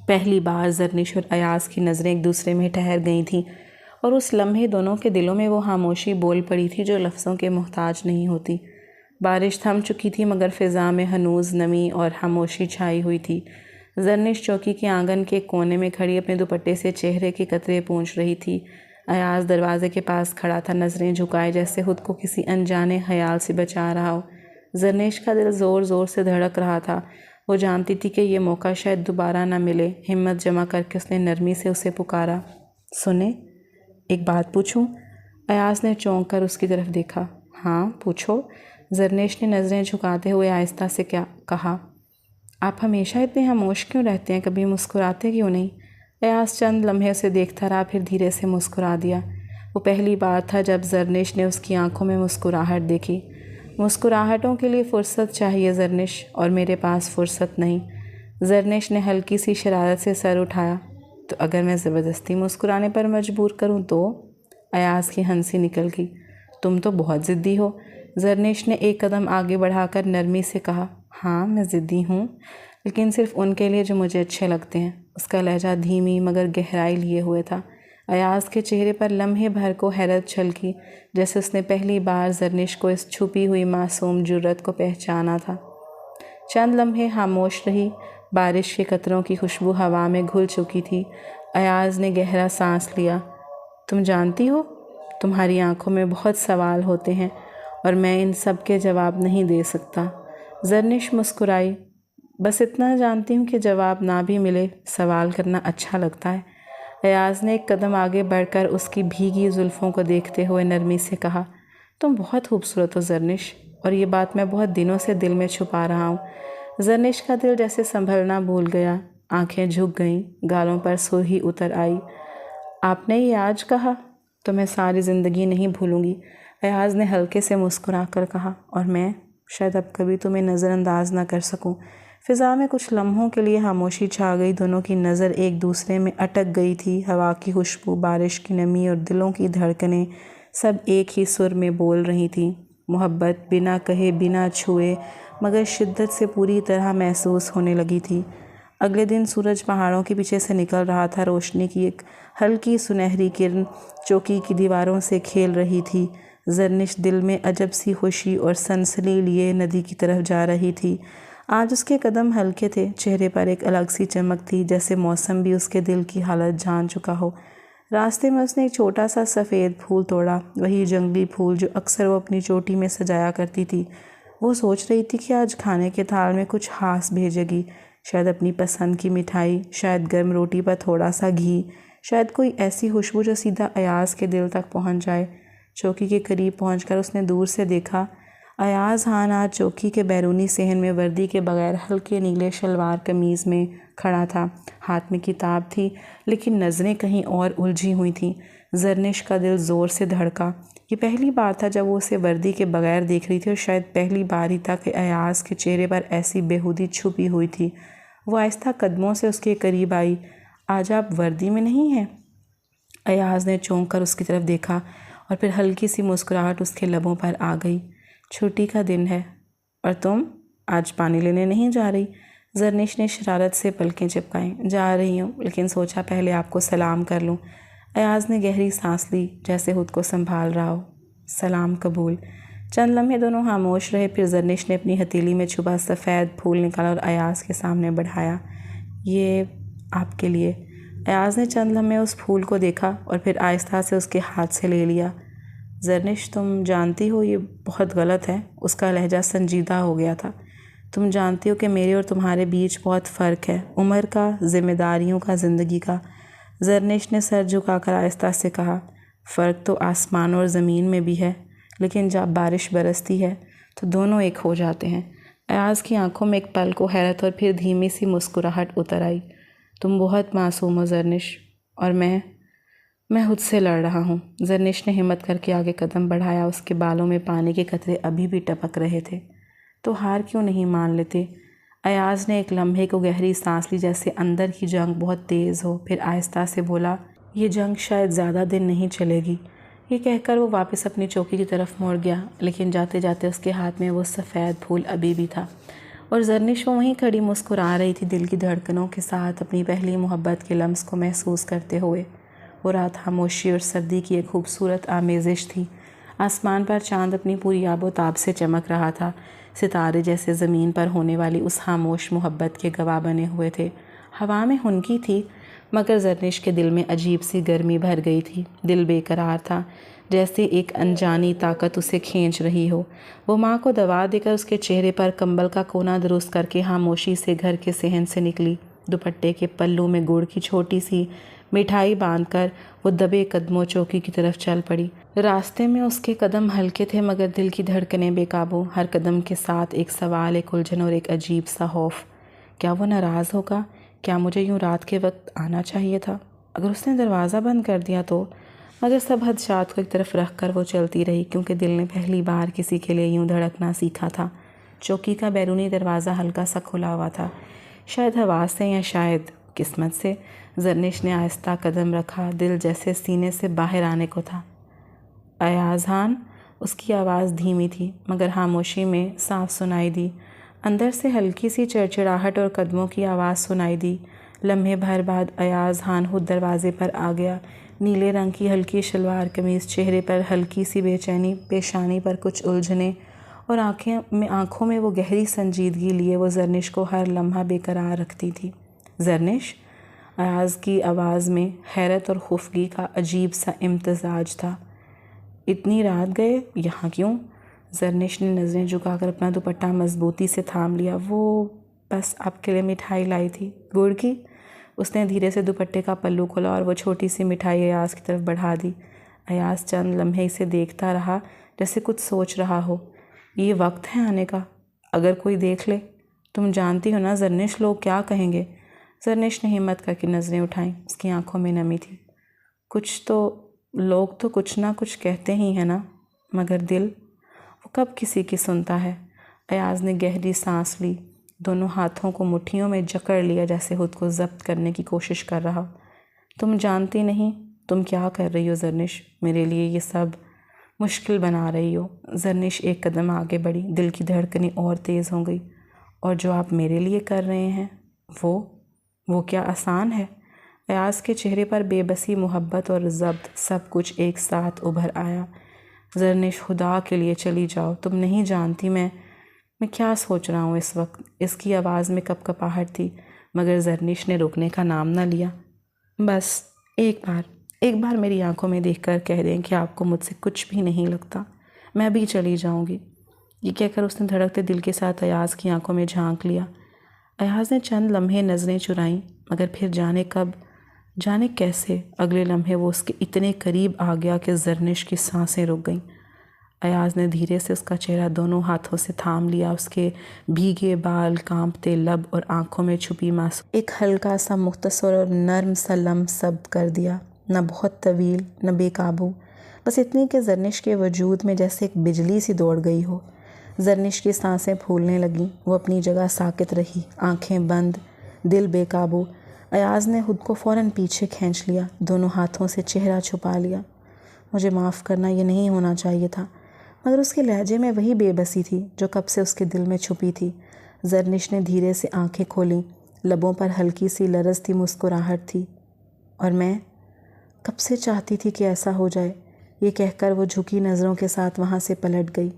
پہلی بار زرنش اور ایاز کی نظریں ایک دوسرے میں ٹھہر گئی تھیں، اور اس لمحے دونوں کے دلوں میں وہ خاموشی بول پڑی تھی جو لفظوں کے محتاج نہیں ہوتی۔ بارش تھم چکی تھی مگر فضا میں ہنوز نمی اور خاموشی چھائی ہوئی تھی۔ زرنش چوکی کے آنگن کے کونے میں کھڑی اپنے دوپٹے سے چہرے کے قطرے پونچھ رہی تھی۔ ایاز دروازے کے پاس کھڑا تھا، نظریں جھکائے جیسے خود کو کسی انجانے خیال سے بچا رہا ہو۔ زرنیش کا دل زور زور سے دھڑک رہا تھا۔ وہ جانتی تھی کہ یہ موقع شاید دوبارہ نہ ملے۔ ہمت جمع کر کے اس نے نرمی سے اسے پکارا، سنیں، ایک بات پوچھوں؟ ایاز نے چونک کر اس کی طرف دیکھا۔ ہاں پوچھو، زرنیش نے نظریں جھکاتے ہوئے آہستہ سے کہا۔ آپ ہمیشہ اتنے خاموش کیوں رہتے ہیں؟ کبھی مسکراتے کیوں نہیں؟ ایاز چند لمحے اسے دیکھتا رہا، پھر دھیرے سے مسکرا دیا۔ وہ پہلی بار تھا جب زرنیش نے اس کی آنکھوں میں مسکراہٹ دیکھی۔ مسکراہٹوں کے لیے فرصت چاہیے زرنیش، اور میرے پاس فرصت نہیں۔ زرنیش نے ہلکی سی شرارت سے سر اٹھایا۔ تو اگر میں زبردستی مسکرانے پر مجبور کروں تو؟ ایاز کی ہنسی نکل گئی۔ تم تو بہت ضدی ہو۔ زرنیش نے ایک قدم آگے بڑھا کر نرمی سے کہا۔ ہاں میں ضدی ہوں، لیکن صرف ان کے لیے جو مجھے اچھے لگتے ہیں۔ اس کا لہجہ دھیمی مگر گہرائی لیے ہوئے تھا۔ ایاز کے چہرے پر لمحے بھر کو حیرت چھلکی، جیسے اس نے پہلی بار زرنیش کو اس چھپی ہوئی معصوم جرأت کو پہچانا تھا۔ چند لمحے خاموش رہی۔ بارش کے قطروں کی خوشبو ہوا میں گھل چکی تھی۔ ایاز نے گہرا سانس لیا۔ تم جانتی ہو، تمہاری آنکھوں میں بہت سوال ہوتے ہیں اور میں ان سب کے جواب نہیں دے سکتا۔ زرنیش مسکرائی۔ بس اتنا جانتی ہوں کہ جواب نہ بھی ملے، سوال کرنا اچھا لگتا ہے۔ ایاز نے ایک قدم آگے بڑھ کر اس کی بھیگی زلفوں کو دیکھتے ہوئے نرمی سے کہا۔ تم بہت خوبصورت ہو زرنیش، اور یہ بات میں بہت دنوں سے دل میں چھپا رہا ہوں۔ زرنیش کا دل جیسے سنبھلنا بھول گیا، آنکھیں جھک گئیں، گالوں پر سرخی اتر آئی۔ آپ نے یہ آج کہا تو میں ساری زندگی نہیں بھولوں گی، ایاز نے ہلکے سے مسکرا کر کہا۔ اور میں شاید اب کبھی تمہیں نظر انداز نہ کر سکوں۔ فضا میں کچھ لمحوں کے لیے خاموشی چھا گئی۔ دونوں کی نظر ایک دوسرے میں اٹک گئی تھی۔ ہوا کی خوشبو، بارش کی نمی اور دلوں کی دھڑکنیں سب ایک ہی سر میں بول رہی تھیں۔ محبت بنا کہے، بنا چھوئے، مگر شدت سے پوری طرح محسوس ہونے لگی تھی۔ اگلے دن سورج پہاڑوں کے پیچھے سے نکل رہا تھا۔ روشنی کی ایک ہلکی سنہری کرن چوکی کی دیواروں سے کھیل رہی تھی۔ زرنیش دل میں عجب سی خوشی اور سنسنی لیے ندی کی طرف جا رہی تھی۔ آج اس کے قدم ہلکے تھے، چہرے پر ایک الگ سی چمک تھی، جیسے موسم بھی اس کے دل کی حالت جان چکا ہو۔ راستے میں اس نے ایک چھوٹا سا سفید پھول توڑا، وہی جنگلی پھول جو اکثر وہ اپنی چوٹی میں سجایا کرتی تھی۔ وہ سوچ رہی تھی کہ آج کھانے کے تھال میں کچھ خاص بھیجے گی، شاید اپنی پسند کی مٹھائی، شاید گرم روٹی پر تھوڑا سا گھی، شاید کوئی ایسی خوشبو جو سیدھا ایاز کے دل تک پہنچ جائے۔ چوکی کے قریب پہنچ کر اس نے دور سے دیکھا۔ ایاز خان آج چوکی کے بیرونی صحن میں وردی کے بغیر ہلکے نیلے شلوار قمیض میں کھڑا تھا۔ ہاتھ میں کتاب تھی، لیکن نظریں کہیں اور الجھی ہوئی تھیں۔ زرنیش کا دل زور سے دھڑکا۔ یہ پہلی بار تھا جب وہ اسے وردی کے بغیر دیکھ رہی تھی، اور شاید پہلی بار ہی تھا کہ ایاز کے چہرے پر ایسی بےہودی چھپی ہوئی تھی۔ وہ آہستہ قدموں سے اس کے قریب آئی۔ آج آپ وردی میں نہیں ہیں؟ ایاز نے چونک کر اس کی طرف دیکھا، اور پھر ہلکی سی مسکراہٹ اس کے لبوں پر آ گئی۔ چھٹی کا دن ہے، اور تم آج پانی لینے نہیں جا رہی؟ زرنیش نے شرارت سے پلکیں چپکائیں۔ جا رہی ہوں، لیکن سوچا پہلے آپ کو سلام کر لوں۔ ایاز نے گہری سانس لی، جیسے خود کو سنبھال رہا ہو۔ سلام قبول۔ چند لمحے دونوں خاموش رہے، پھر زرنیش نے اپنی ہتھیلی میں چھپا سفید پھول نکالا اور ایاز کے سامنے بڑھایا۔ یہ آپ کے لیے۔ ایاز نے چند لمحے اس پھول کو دیکھا اور پھر آہستہ سے اس کے ہاتھ سے لے لیا۔ زرنیش تم جانتی ہو یہ بہت غلط ہے۔ اس کا لہجہ سنجیدہ ہو گیا تھا۔ تم جانتی ہو کہ میرے اور تمہارے بیچ بہت فرق ہے، عمر کا، ذمہ داریوں کا، زندگی کا۔ زرنیش نے سر جھکا کر آہستہ سے کہا۔ فرق تو آسمان اور زمین میں بھی ہے، لیکن جب بارش برستی ہے تو دونوں ایک ہو جاتے ہیں۔ ایاز کی آنکھوں میں ایک پل کو حیرت اور پھر دھیمی سی مسکراہٹ اتر آئی۔ تم بہت معصوم ہو زرنیش، اور میں خود سے لڑ رہا ہوں۔ زرنیش نے ہمت کر کے آگے قدم بڑھایا۔ اس کے بالوں میں پانی کے قطرے ابھی بھی ٹپک رہے تھے۔ تو ہار کیوں نہیں مان لیتے؟ ایاز نے ایک لمحے کو گہری سانس لی، جیسے اندر کی جنگ بہت تیز ہو، پھر آہستہ سے بولا، یہ جنگ شاید زیادہ دن نہیں چلے گی۔ یہ کہہ کر وہ واپس اپنی چوکی کی طرف مڑ گیا، لیکن جاتے جاتے اس کے ہاتھ میں وہ سفید پھول ابھی بھی تھا، اور زرنیش وہ وہیں کھڑی مسکرا رہی تھی، دل کی دھڑکنوں کے ساتھ اپنی پہلی محبت کے لمس کو محسوس کرتے ہوئے۔ وہ رات خاموشی اور سردی کی ایک خوبصورت آمیزش تھی۔ آسمان پر چاند اپنی پوری آب و تاب سے چمک رہا تھا۔ ستارے جیسے زمین پر ہونے والی اس خاموش محبت کے گواہ بنے ہوئے تھے۔ ہوا میں ہنکی تھی، مگر زرنش کے دل میں عجیب سی گرمی بھر گئی تھی۔ دل بے قرار تھا، جیسے ایک انجانی طاقت اسے کھینچ رہی ہو۔ وہ ماں کو دوا دے کر اس کے چہرے پر کمبل کا کونا درست کر کے خاموشی سے گھر کے صحن سے نکلی۔ دوپٹے کے پلو میں گڑ کی چھوٹی سی مٹھائی باندھ کر وہ دبے قدموں چوکی کی طرف چل پڑی۔ راستے میں اس کے قدم ہلکے تھے مگر دل کی دھڑکنیں بے قابو۔ ہر قدم کے ساتھ ایک سوال، ایک الجھن اور ایک عجیب سا خوف۔ کیا وہ ناراض ہوگا؟ کیا مجھے یوں رات کے وقت آنا چاہیے تھا؟ اگر اس نے دروازہ بند کر دیا تو؟ مگر سب خدشات کو ایک طرف رکھ کر وہ چلتی رہی، کیونکہ دل نے پہلی بار کسی کے لیے یوں دھڑکنا سیکھا تھا۔ چوکی کا بیرونی دروازہ ہلکا سا کھلا ہوا تھا، شاید ہوا سے یا شاید قسمت سے۔ زرنش نے آہستہ قدم رکھا، دل جیسے سینے سے باہر آنے کو تھا۔ ایاز خان، اس کی آواز دھیمی تھی مگر خاموشی میں صاف سنائی دی۔ اندر سے ہلکی سی چڑچڑاہٹ اور قدموں کی آواز سنائی دی۔ لمحے بھر بعد ایاز خان خود دروازے پر آ گیا۔ نیلے رنگ کی ہلکی شلوار قمیض، چہرے پر ہلکی سی بے چینی، پیشانی پر کچھ الجھنیں اور آنکھوں میں وہ گہری سنجیدگی لیے وہ زرنش کو ہر لمحہ بے قرار رکھتی تھی۔ زرنش! ایاز کی آواز میں حیرت اور خفگی کا عجیب سا امتزاج تھا۔ اتنی رات گئے؟ یہاں کیوں؟ زرنش نے نظریں جھکا کر اپنا دوپٹہ مضبوطی سے تھام لیا۔ وہ بس آپ کے لیے مٹھائی لائی تھی۔ گڑ کی؟ اس نے دھیرے سے دوپٹے کا پلو کھولا اور وہ چھوٹی سی مٹھائی ایاز کی طرف بڑھا دی۔ ایاز چند لمحے اسے دیکھتا رہا، جیسے کچھ سوچ رہا ہو۔ یہ وقت ہے آنے کا، اگر کوئی دیکھ لے؟ تم جانتی ہو نا زرنش، لوگ کیا کہیں گے؟ زرنش نے ہمت کر کے نظریں اٹھائیں۔ اس کی آنکھوں میں نمی تھی۔ لوگ تو کچھ نہ کچھ کہتے ہی ہیں نا، مگر دل، وہ کب کسی کی سنتا ہے؟ ایاز نے گہری سانس لی، دونوں ہاتھوں کو مٹھیوں میں جکڑ لیا جیسے خود کو ضبط کرنے کی کوشش کر رہا۔ تم جانتی نہیں تم کیا کر رہی ہو زرنش، میرے لیے یہ سب مشکل بنا رہی ہو۔ زرنش ایک قدم آگے بڑھی، دل کی دھڑکنیں اور تیز ہو گئی۔ اور جو آپ میرے لیے کر رہے ہیں وہ کیا آسان ہے؟ ایاز کے چہرے پر بے بسی، محبت اور ضبط سب کچھ ایک ساتھ ابھر آیا۔ زرنش، خدا کے لیے چلی جاؤ، تم نہیں جانتی میں کیا سوچ رہا ہوں اس وقت۔ اس کی آواز میں کپکپاہٹ تھی مگر زرنش نے رکنے کا نام نہ لیا۔ بس ایک بار میری آنکھوں میں دیکھ کر کہہ دیں کہ آپ کو مجھ سے کچھ بھی نہیں لگتا، میں بھی چلی جاؤں گی۔ یہ کہہ کر اس نے دھڑکتے دل کے ساتھ ایاز کی آنکھوں میں جھانک لیا۔ ایاز نے چند لمحے نظریں چرائیں مگر پھر جانے کیسے اگلے لمحے وہ اس کے اتنے قریب آ گیا کہ زرنش کی سانسیں رک گئیں۔ ایاز نے دھیرے سے اس کا چہرہ دونوں ہاتھوں سے تھام لیا، اس کے بھیگے بال، کانپتے لب اور آنکھوں میں چھپی معصوم ایک ہلکا سا مختصر اور نرم سا لمس ضبط کر دیا، نہ بہت طویل نہ بے قابو، بس اتنی کہ زرنش کے وجود میں جیسے ایک بجلی سی دوڑ گئی ہو۔ زرنش کی سانسیں پھولنے لگیں، وہ اپنی جگہ ساکت رہی، آنکھیں بند، دل بے قابو۔ ایاز نے خود کو فوراً پیچھے کھینچ لیا، دونوں ہاتھوں سے چہرہ چھپا لیا۔ مجھے معاف کرنا، یہ نہیں ہونا چاہیے تھا۔ مگر اس کے لہجے میں وہی بے بسی تھی جو کب سے اس کے دل میں چھپی تھی۔ زرنش نے دھیرے سے آنکھیں کھولیں، لبوں پر ہلکی سی لرزتی مسکراہٹ تھی۔ اور میں کب سے چاہتی تھی کہ ایسا ہو جائے، یہ کہہ کر وہ جھکی نظروں کے ساتھ وہاں سے پلٹ گئی۔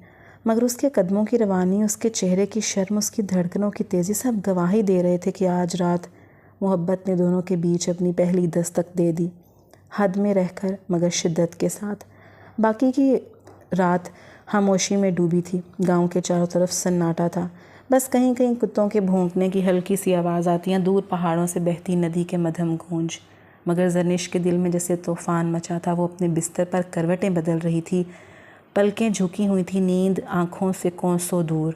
مگر اس کے قدموں کی روانی، اس کے چہرے کی شرم، اس کی دھڑکنوں کی تیزی سب گواہی دے رہے تھے کہ آج رات محبت نے دونوں کے بیچ اپنی پہلی دستک دے دی، حد میں رہ کر مگر شدت کے ساتھ۔ باقی کی رات خاموشی میں ڈوبی تھی، گاؤں کے چاروں طرف سناٹا تھا، بس کہیں کہیں کتوں کے بھونکنے کی ہلکی سی آواز آتی ہیں، دور پہاڑوں سے بہتی ندی کے مدھم گونج۔ مگر زرنش کے دل میں جیسے طوفان مچا تھا، وہ اپنے بستر پر کروٹیں بدل رہی تھی، پلکیں جھکی ہوئی تھی، نیند آنکھوں سے کوسوں دور۔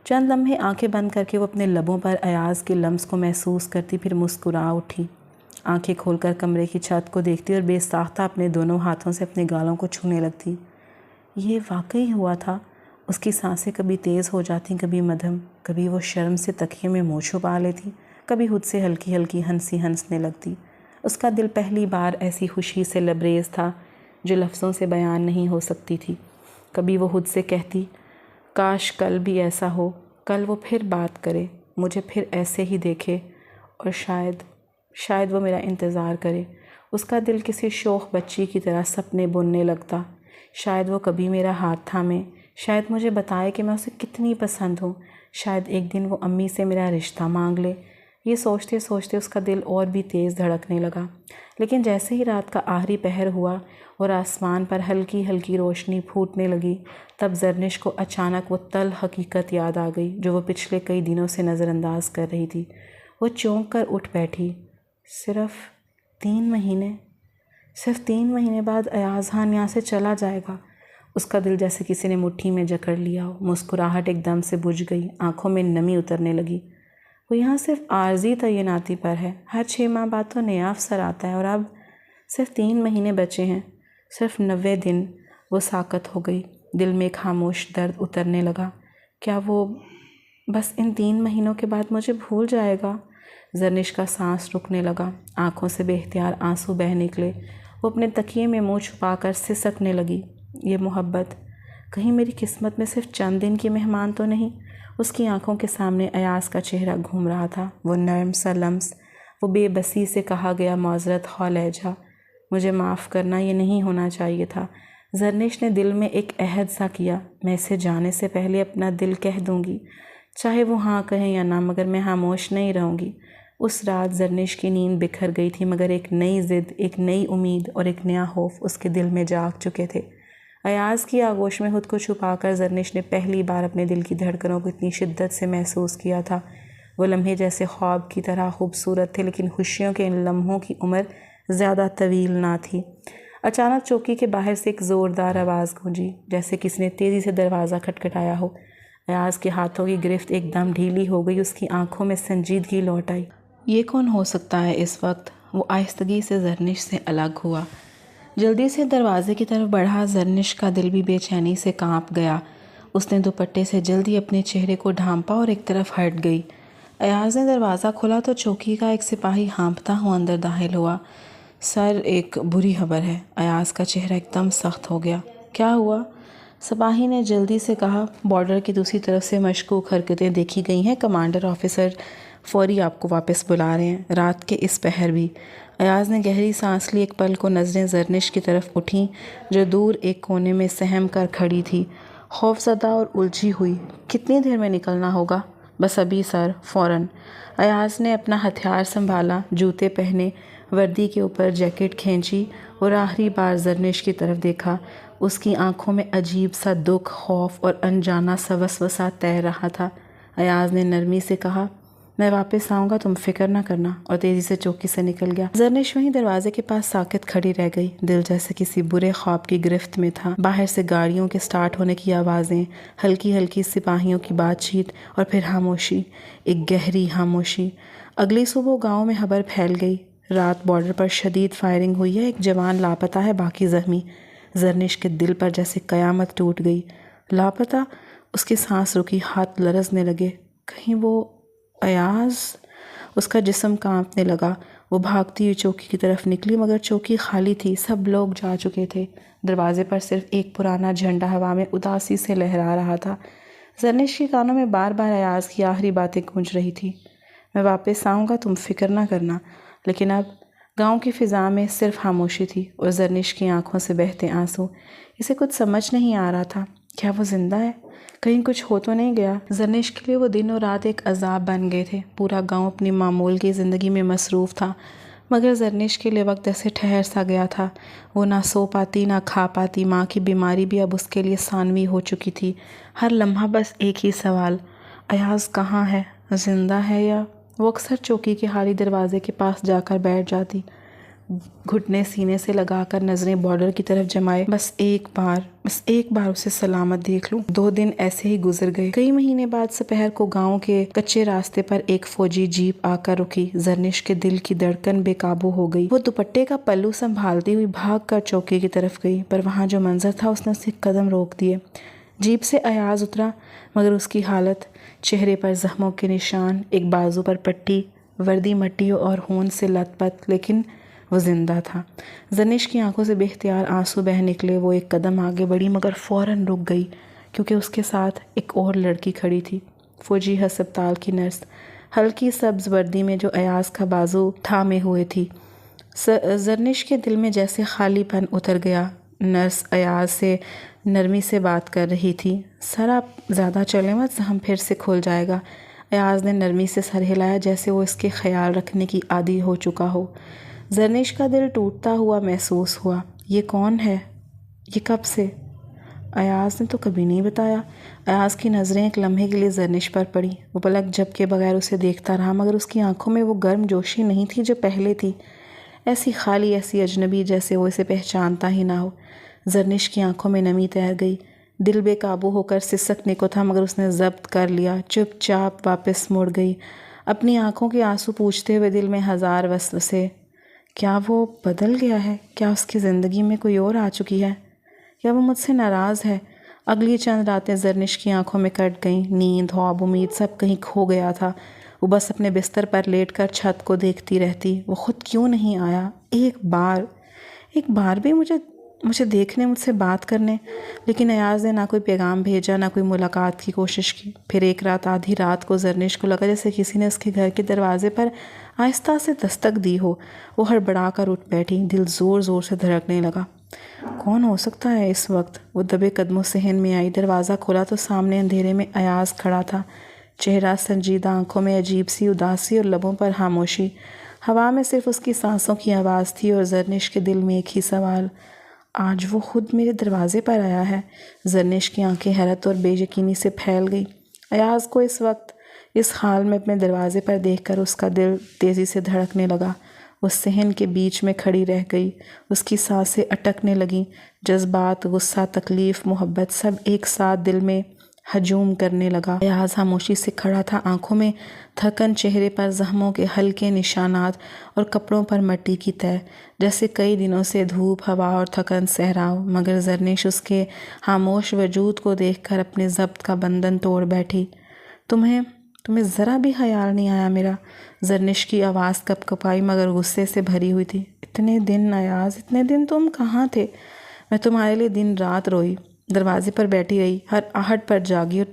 چند لمحے آنکھیں بند کر کے وہ اپنے لبوں پر ایاز کے لمس کو محسوس کرتی، پھر مسکرا اٹھی، آنکھیں کھول کر کمرے کی چھت کو دیکھتی اور بے ساختہ اپنے دونوں ہاتھوں سے اپنے گالوں کو چھونے لگتی۔ یہ واقعی ہوا تھا۔ اس کی سانسیں کبھی تیز ہو جاتیں، کبھی مدھم، کبھی وہ شرم سے تکیے میں منہ چھپا لیتی، کبھی خود سے ہلکی ہلکی ہنسنے لگتی۔ اس کا دل پہلی بار ایسی خوشی سے لبریز تھا جو لفظوں سے بیان نہیں ہو سکتی تھی۔ کبھی وہ خود سے کہتی، کاش کل بھی ایسا ہو، کل وہ پھر بات کرے، مجھے پھر ایسے ہی دیکھے، اور شاید وہ میرا انتظار کرے۔ اس کا دل کسی شوخ بچی کی طرح سپنے بننے لگتا۔ شاید وہ کبھی میرا ہاتھ تھامے، شاید مجھے بتائے کہ میں اسے کتنی پسند ہوں، شاید ایک دن وہ امی سے میرا رشتہ مانگ لے، یہ سوچتے سوچتے اس کا دل اور بھی تیز دھڑکنے لگا۔ لیکن جیسے ہی رات کا آخری پہر ہوا اور آسمان پر ہلکی ہلکی روشنی پھوٹنے لگی، تب زرنش کو اچانک وہ تلخ حقیقت یاد آ گئی جو وہ پچھلے کئی دنوں سے نظر انداز کر رہی تھی۔ وہ چونک کر اٹھ بیٹھی۔ صرف 3 مہینے بعد ایاز خان یہاں سے چلا جائے گا۔ اس کا دل جیسے کسی نے مٹھی میں جکڑ لیا ہو۔ مسکراہٹ ایک دم سے بجھ گئی، آنکھوں میں نمی اترنے لگی۔ وہ یہاں صرف عارضی تعیناتی پر ہے، ہر 6 ماہ بعد تو نیا افسر آتا ہے، اور اب صرف 3 مہینے بچے ہیں، صرف 90 دن۔ وہ ساکت ہو گئی، دل میں ایک خاموش درد اترنے لگا۔ کیا وہ بس ان 3 مہینوں کے بعد مجھے بھول جائے گا؟ زرنش کا سانس رکنے لگا، آنکھوں سے بے اختیار آنسو بہہ نکلے۔ وہ اپنے تکیے میں منہ چھپا کر سسکنے لگی۔ یہ محبت کہیں میری قسمت میں صرف چند دن کی مہمان تو نہیں؟ اس کی آنکھوں کے سامنے ایاز کا چہرہ گھوم رہا تھا، وہ نرم سا لمس، وہ بے بسی سے کہا گیا معذرت خواہ لہجہ۔ مجھے معاف کرنا، یہ نہیں ہونا چاہیے تھا۔ زرنش نے دل میں ایک عہد سا کیا، میں اسے جانے سے پہلے اپنا دل کہہ دوں گی، چاہے وہ ہاں کہیں یا نہ، مگر میں خاموش نہیں رہوں گی۔ اس رات زرنش کی نیند بکھر گئی تھی، مگر ایک نئی ضد، ایک نئی امید اور ایک نیا خوف اس کے دل میں جاگ چکے تھے۔ ایاز کی آغوش میں خود کو چھپا کر زرنش نے پہلی بار اپنے دل کی دھڑکنوں کو اتنی شدت سے محسوس کیا تھا۔ وہ لمحے جیسے خواب کی طرح خوبصورت تھے، لیکن خوشیوں کے ان لمحوں کی عمر زیادہ طویل نہ تھی۔ اچانک چوکی کے باہر سے ایک زوردار آواز گونجی، جیسے کسی نے تیزی سے دروازہ کھٹکھٹایا ہو۔ ایاز کے ہاتھوں کی گرفت ایک دم ڈھیلی ہو گئی، اس کی آنکھوں میں سنجیدگی لوٹ آئی۔ یہ کون ہو سکتا ہے اس وقت؟ وہ آہستگی سے زرنش سے الگ ہوا، جلدی سے دروازے کی طرف بڑھا۔ زرنش کا دل بھی بے چینی سے کانپ گیا۔ اس نے دوپٹے سے جلدی اپنے چہرے کو ڈھانپا اور ایک طرف ہٹ گئی۔ ایاز نے دروازہ کھولا تو چوکی کا ایک سپاہی ہانپتا ہوا اندر داخل ہوا۔ سر، ایک بری خبر ہے۔ ایاز کا چہرہ ایک دم سخت ہو گیا۔ کیا ہوا؟ سپاہی نے جلدی سے کہا۔ بارڈر کی دوسری طرف سے مشکوک حرکتیں دیکھی گئی ہیں، کمانڈر آفیسر فوری آپ کو واپس بلا رہے ہیں، رات کے اس پہر بھی۔ ایاز نے گہری سانس لی، ایک پل کو نظریں زرنش کی طرف اٹھیں جو دور ایک کونے میں سہم کر کھڑی تھی، خوف زدہ اور الجھی ہوئی۔ کتنی دیر میں نکلنا ہوگا؟ بس ابھی سر، فوراً۔ ایاز نے اپنا ہتھیار سنبھالا، جوتے پہنے، وردی کے اوپر جیکٹ کھینچی اور آخری بار زرنش کی طرف دیکھا۔ اس کی آنکھوں میں عجیب سا دکھ، خوف اور انجانا سا وسوسہ تیر رہا تھا۔ ایاز نے نرمی سے کہا، میں واپس آؤں گا، تم فکر نہ کرنا، اور تیزی سے چوکی سے نکل گیا۔ زرنش وہیں دروازے کے پاس ساکت کھڑی رہ گئی، دل جیسے کسی برے خواب کی گرفت میں تھا۔ باہر سے گاڑیوں کے سٹارٹ ہونے کی آوازیں، ہلکی ہلکی سپاہیوں کی بات چیت، اور پھر خاموشی، ایک گہری خاموشی۔ اگلی صبح گاؤں میں خبر پھیل گئی، رات بارڈر پر شدید فائرنگ ہوئی ہے، ایک جوان لاپتہ ہے، باقی زخمی۔ زرنش کے دل پر جیسے قیامت ٹوٹ گئی۔ لاپتہ؟ اس کی سانس رکی، ہاتھ لرزنے لگے۔ کہیں وہ ایاز؟ اس کا جسم کانپنے لگا۔ وہ بھاگتی ہوئی چوکی کی طرف نکلی، مگر چوکی خالی تھی، سب لوگ جا چکے تھے۔ دروازے پر صرف ایک پرانا جھنڈا ہوا میں اداسی سے لہرا رہا تھا۔ زرنش کے کانوں میں بار بار ایاز کی آخری باتیں گونج رہی تھی، میں واپس آؤں گا، تم فکر نہ کرنا۔ لیکن اب گاؤں کی فضا میں صرف خاموشی تھی اور زرنش کی آنکھوں سے بہتے آنسو۔ اسے کچھ سمجھ نہیں آ رہا تھا، کیا وہ زندہ ہے؟ کہیں کچھ ہو تو نہیں گیا؟ زرنش کے لیے وہ دن اور رات ایک عذاب بن گئے تھے۔ پورا گاؤں اپنی معمول کی زندگی میں مصروف تھا، مگر زرنش کے لیے وقت ایسے ٹھہر سا گیا تھا۔ وہ نہ سو پاتی نہ کھا پاتی، ماں کی بیماری بھی اب اس کے لیے ثانوی ہو چکی تھی۔ ہر لمحہ بس ایک ہی سوال، ایاز کہاں ہے؟ زندہ ہے یا؟ وہ اکثر چوکی کے خالی دروازے کے پاس جا کر بیٹھ جاتی، گھٹنے سینے سے لگا کر نظریں بارڈر کی طرف جمائے، بس ایک بار اسے سلامت دیکھ لوں۔ 2 دن ایسے ہی گزر گئے۔ کئی مہینے بعد سپہر کو گاؤں کے کچے راستے پر ایک فوجی جیپ آ کر رکی۔ زرنش کے دل کی دھڑکن بے قابو ہو گئی۔ وہ دوپٹے کا پلو سنبھالتی ہوئی بھاگ کر چوکی کی طرف گئی، پر وہاں جو منظر تھا اس نے اسے قدم روک دیے۔ جیپ سے ایاز اترا، مگر اس کی حالت، چہرے پر زخموں کے نشان، ایک بازو پر پٹی، وردی مٹی اور خون سے لت پت، لیکن وہ زندہ تھا۔ زرنش کی آنکھوں سے بے اختیار آنسو بہہ نکلے۔ وہ ایک قدم آگے بڑھی، مگر فوراً رک گئی، کیونکہ اس کے ساتھ ایک اور لڑکی کھڑی تھی، فوجی ہسپتال کی نرس، ہلکی سبز وردی میں، جو ایاز کا بازو تھامے ہوئے تھی۔ زرنش کے دل میں جیسے خالی پن اتر گیا۔ نرس ایاز سے نرمی سے بات کر رہی تھی، سر آپ زیادہ چلیں مت، زخم پھر سے کھل جائے گا۔ ایاز نے نرمی سے سر ہلایا جیسے وہ اس کے خیال رکھنے کی عادی ہو چکا ہو۔ زرنش کا دل ٹوٹتا ہوا محسوس ہوا۔ یہ کون ہے؟ یہ کب سے؟ ایاز نے تو کبھی نہیں بتایا۔ ایاز کی نظریں ایک لمحے کے لیے زرنش پر پڑی۔ وہ پلک جھپکے بغیر اسے دیکھتا رہا، مگر اس کی آنکھوں میں وہ گرم جوشی نہیں تھی جو پہلے تھی، ایسی خالی، ایسی اجنبی، جیسے وہ اسے پہچانتا ہی نہ ہو۔ زرنش کی آنکھوں میں نمی تیر گئی۔ دل بے قابو ہو کر سسکنے کو تھا، مگر اس نے ضبط کر لیا۔ چپ چاپ واپس مڑ گئی، اپنی آنکھوں کے آنسو پوچھتے ہوئے دل میں ہزار وسوسے۔ کیا وہ بدل گیا ہے؟ کیا اس کی زندگی میں کوئی اور آ چکی ہے؟ یا وہ مجھ سے ناراض ہے؟ اگلی چند راتیں زرنش کی آنکھوں میں کٹ گئیں۔ نیند، خواب، امید سب کہیں کھو گیا تھا۔ وہ بس اپنے بستر پر لیٹ کر چھت کو دیکھتی رہتی۔ وہ خود کیوں نہیں آیا؟ ایک بار بھی مجھے دیکھنے، مجھ سے بات کرنے۔ لیکن ایاز نے نہ کوئی پیغام بھیجا، نہ کوئی ملاقات کی کوشش کی۔ پھر ایک رات آدھی رات کو زرنش کو لگا جیسے کسی نے اس کے گھر کے دروازے پر آہستہ سے دستک دی ہو۔ وہ ہڑبڑا کر اٹھ بیٹھی، دل زور زور سے دھڑکنے لگا۔ کون ہو سکتا ہے اس وقت؟ وہ دبے قدموں صحن میں آئی، دروازہ کھولا تو سامنے اندھیرے میں ایاز کھڑا تھا، چہرہ سنجیدہ، آنکھوں میں عجیب سی اداسی اور لبوں پر خاموشی۔ ہوا میں صرف اس کی سانسوں کی آواز تھی اور زرنش کے دل میں ایک ہی سوال، آج وہ خود میرے دروازے پر آیا ہے؟ زرنش کی آنکھیں حیرت اور بے یقینی سے پھیل گئی۔ ایاز کو اس وقت اس حال میں اپنے دروازے پر دیکھ کر اس کا دل تیزی سے دھڑکنے لگا۔ وہ صحن کے بیچ میں کھڑی رہ گئی، اس کی سانسیں اٹکنے لگیں، جذبات، غصہ، تکلیف، محبت سب ایک ساتھ دل میں ہجوم کرنے لگا۔ ایاز خاموشی سے کھڑا تھا، آنکھوں میں تھکن، چہرے پر زخموں کے ہلکے نشانات اور کپڑوں پر مٹی کی تہہ، جیسے کئی دنوں سے دھوپ، ہوا اور تھکن صحرا ہو۔ مگر زرنش اس کے خاموش وجود کو دیکھ کر اپنے ضبط کا بندھن توڑ بیٹھی۔ تمہیں ذرا بھی خیال نہیں آیا میرا؟ زرنش کی آواز کپ کپائی مگر غصے سے بھری ہوئی تھی۔ اتنے دن ایاز، اتنے دن تم کہاں تھے؟ میں تمہارے لیے دن رات روئی، دروازے پر بیٹھی رہی، ہر آہٹ پر جاگی، اور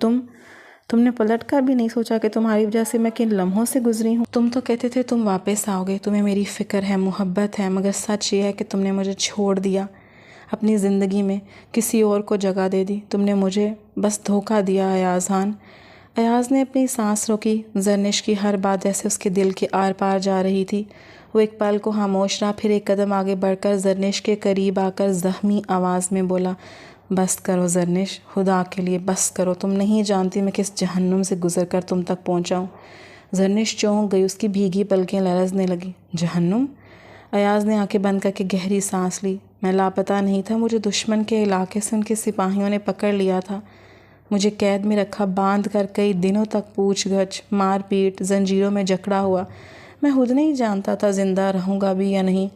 تم نے پلٹ کر بھی نہیں سوچا کہ تمہاری وجہ سے میں کن لمحوں سے گزری ہوں۔ تم تو کہتے تھے تم واپس آؤ گے، تمہیں میری فکر ہے، محبت ہے، مگر سچ یہ ہے کہ تم نے مجھے چھوڑ دیا، اپنی زندگی میں کسی اور کو جگہ دے دی۔ تم نے مجھے بس دھوکہ دیا ایاز خان۔ ایاز نے اپنی سانس روکی۔ زرنش کی ہر بات جیسے اس کے دل کے آر پار جا رہی تھی۔ وہ ایک پل کو خاموش رہا، پھر ایک قدم آگے بڑھ کر زرنش کے قریب آ کر زخمی آواز میں بولا، بس کرو زرنش، خدا کے لیے بس کرو، تم نہیں جانتی میں کس جہنم سے گزر کر تم تک پہنچا ہوں۔ زرنش چونک گئی، اس کی بھیگی پلکیں لرزنے لگیں۔ جہنم؟ ایاز نے آنکھیں بند کر کے گہری سانس لی۔ میں لاپتہ نہیں تھا، مجھے دشمن کے علاقے سے ان کے سپاہیوں نے پکڑ لیا تھا، مجھے قید میں رکھا، باندھ کر کئی دنوں تک پوچھ گچھ، مار پیٹ، زنجیروں میں جکڑا ہوا۔ میں خود نہیں جانتا تھا زندہ رہوں گا بھی یا نہیں۔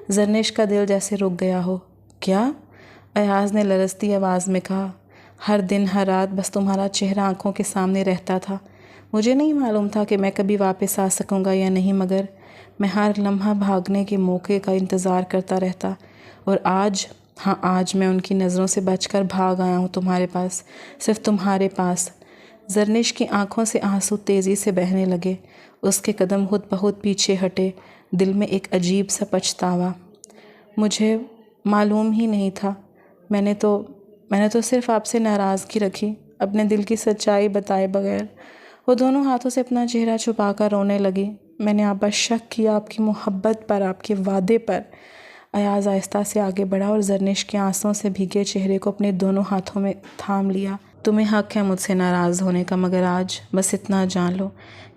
زرنش کا دل جیسے رک گیا ہو۔ کیا؟ ایاز نے لرزتی آواز میں کہا۔ ہر دن، ہر رات بس تمہارا چہرہ آنکھوں کے سامنے رہتا تھا۔ مجھے نہیں معلوم تھا کہ میں کبھی واپس آ سکوں گا یا نہیں، مگر میں ہر لمحہ بھاگنے کے موقع کا انتظار کرتا رہتا، اور آج میں ان کی نظروں سے بچ کر بھاگ آیا ہوں تمہارے پاس، صرف تمہارے پاس۔ زرنش کی آنکھوں سے آنسو تیزی سے بہنے لگے، اس کے قدم خود بخود پیچھے ہٹے، دل میں ایک عجیب سا پچھتاوا۔ مجھے معلوم ہی نہیں تھا، میں نے تو صرف آپ سے ناراضگی رکھی، اپنے دل کی سچائی بتائے بغیر۔ وہ دونوں ہاتھوں سے اپنا چہرہ چھپا کر رونے لگی۔ میں نے آپ پر شک کیا، آپ کی محبت پر، آپ کے وعدے پر۔ ایاز آہستہ سے آگے بڑھا اور زرنش کے آنسوؤں سے بھیگے چہرے کو اپنے دونوں ہاتھوں میں تھام لیا۔ تمہیں حق ہے مجھ سے ناراض ہونے کا، مگر آج بس اتنا جان لو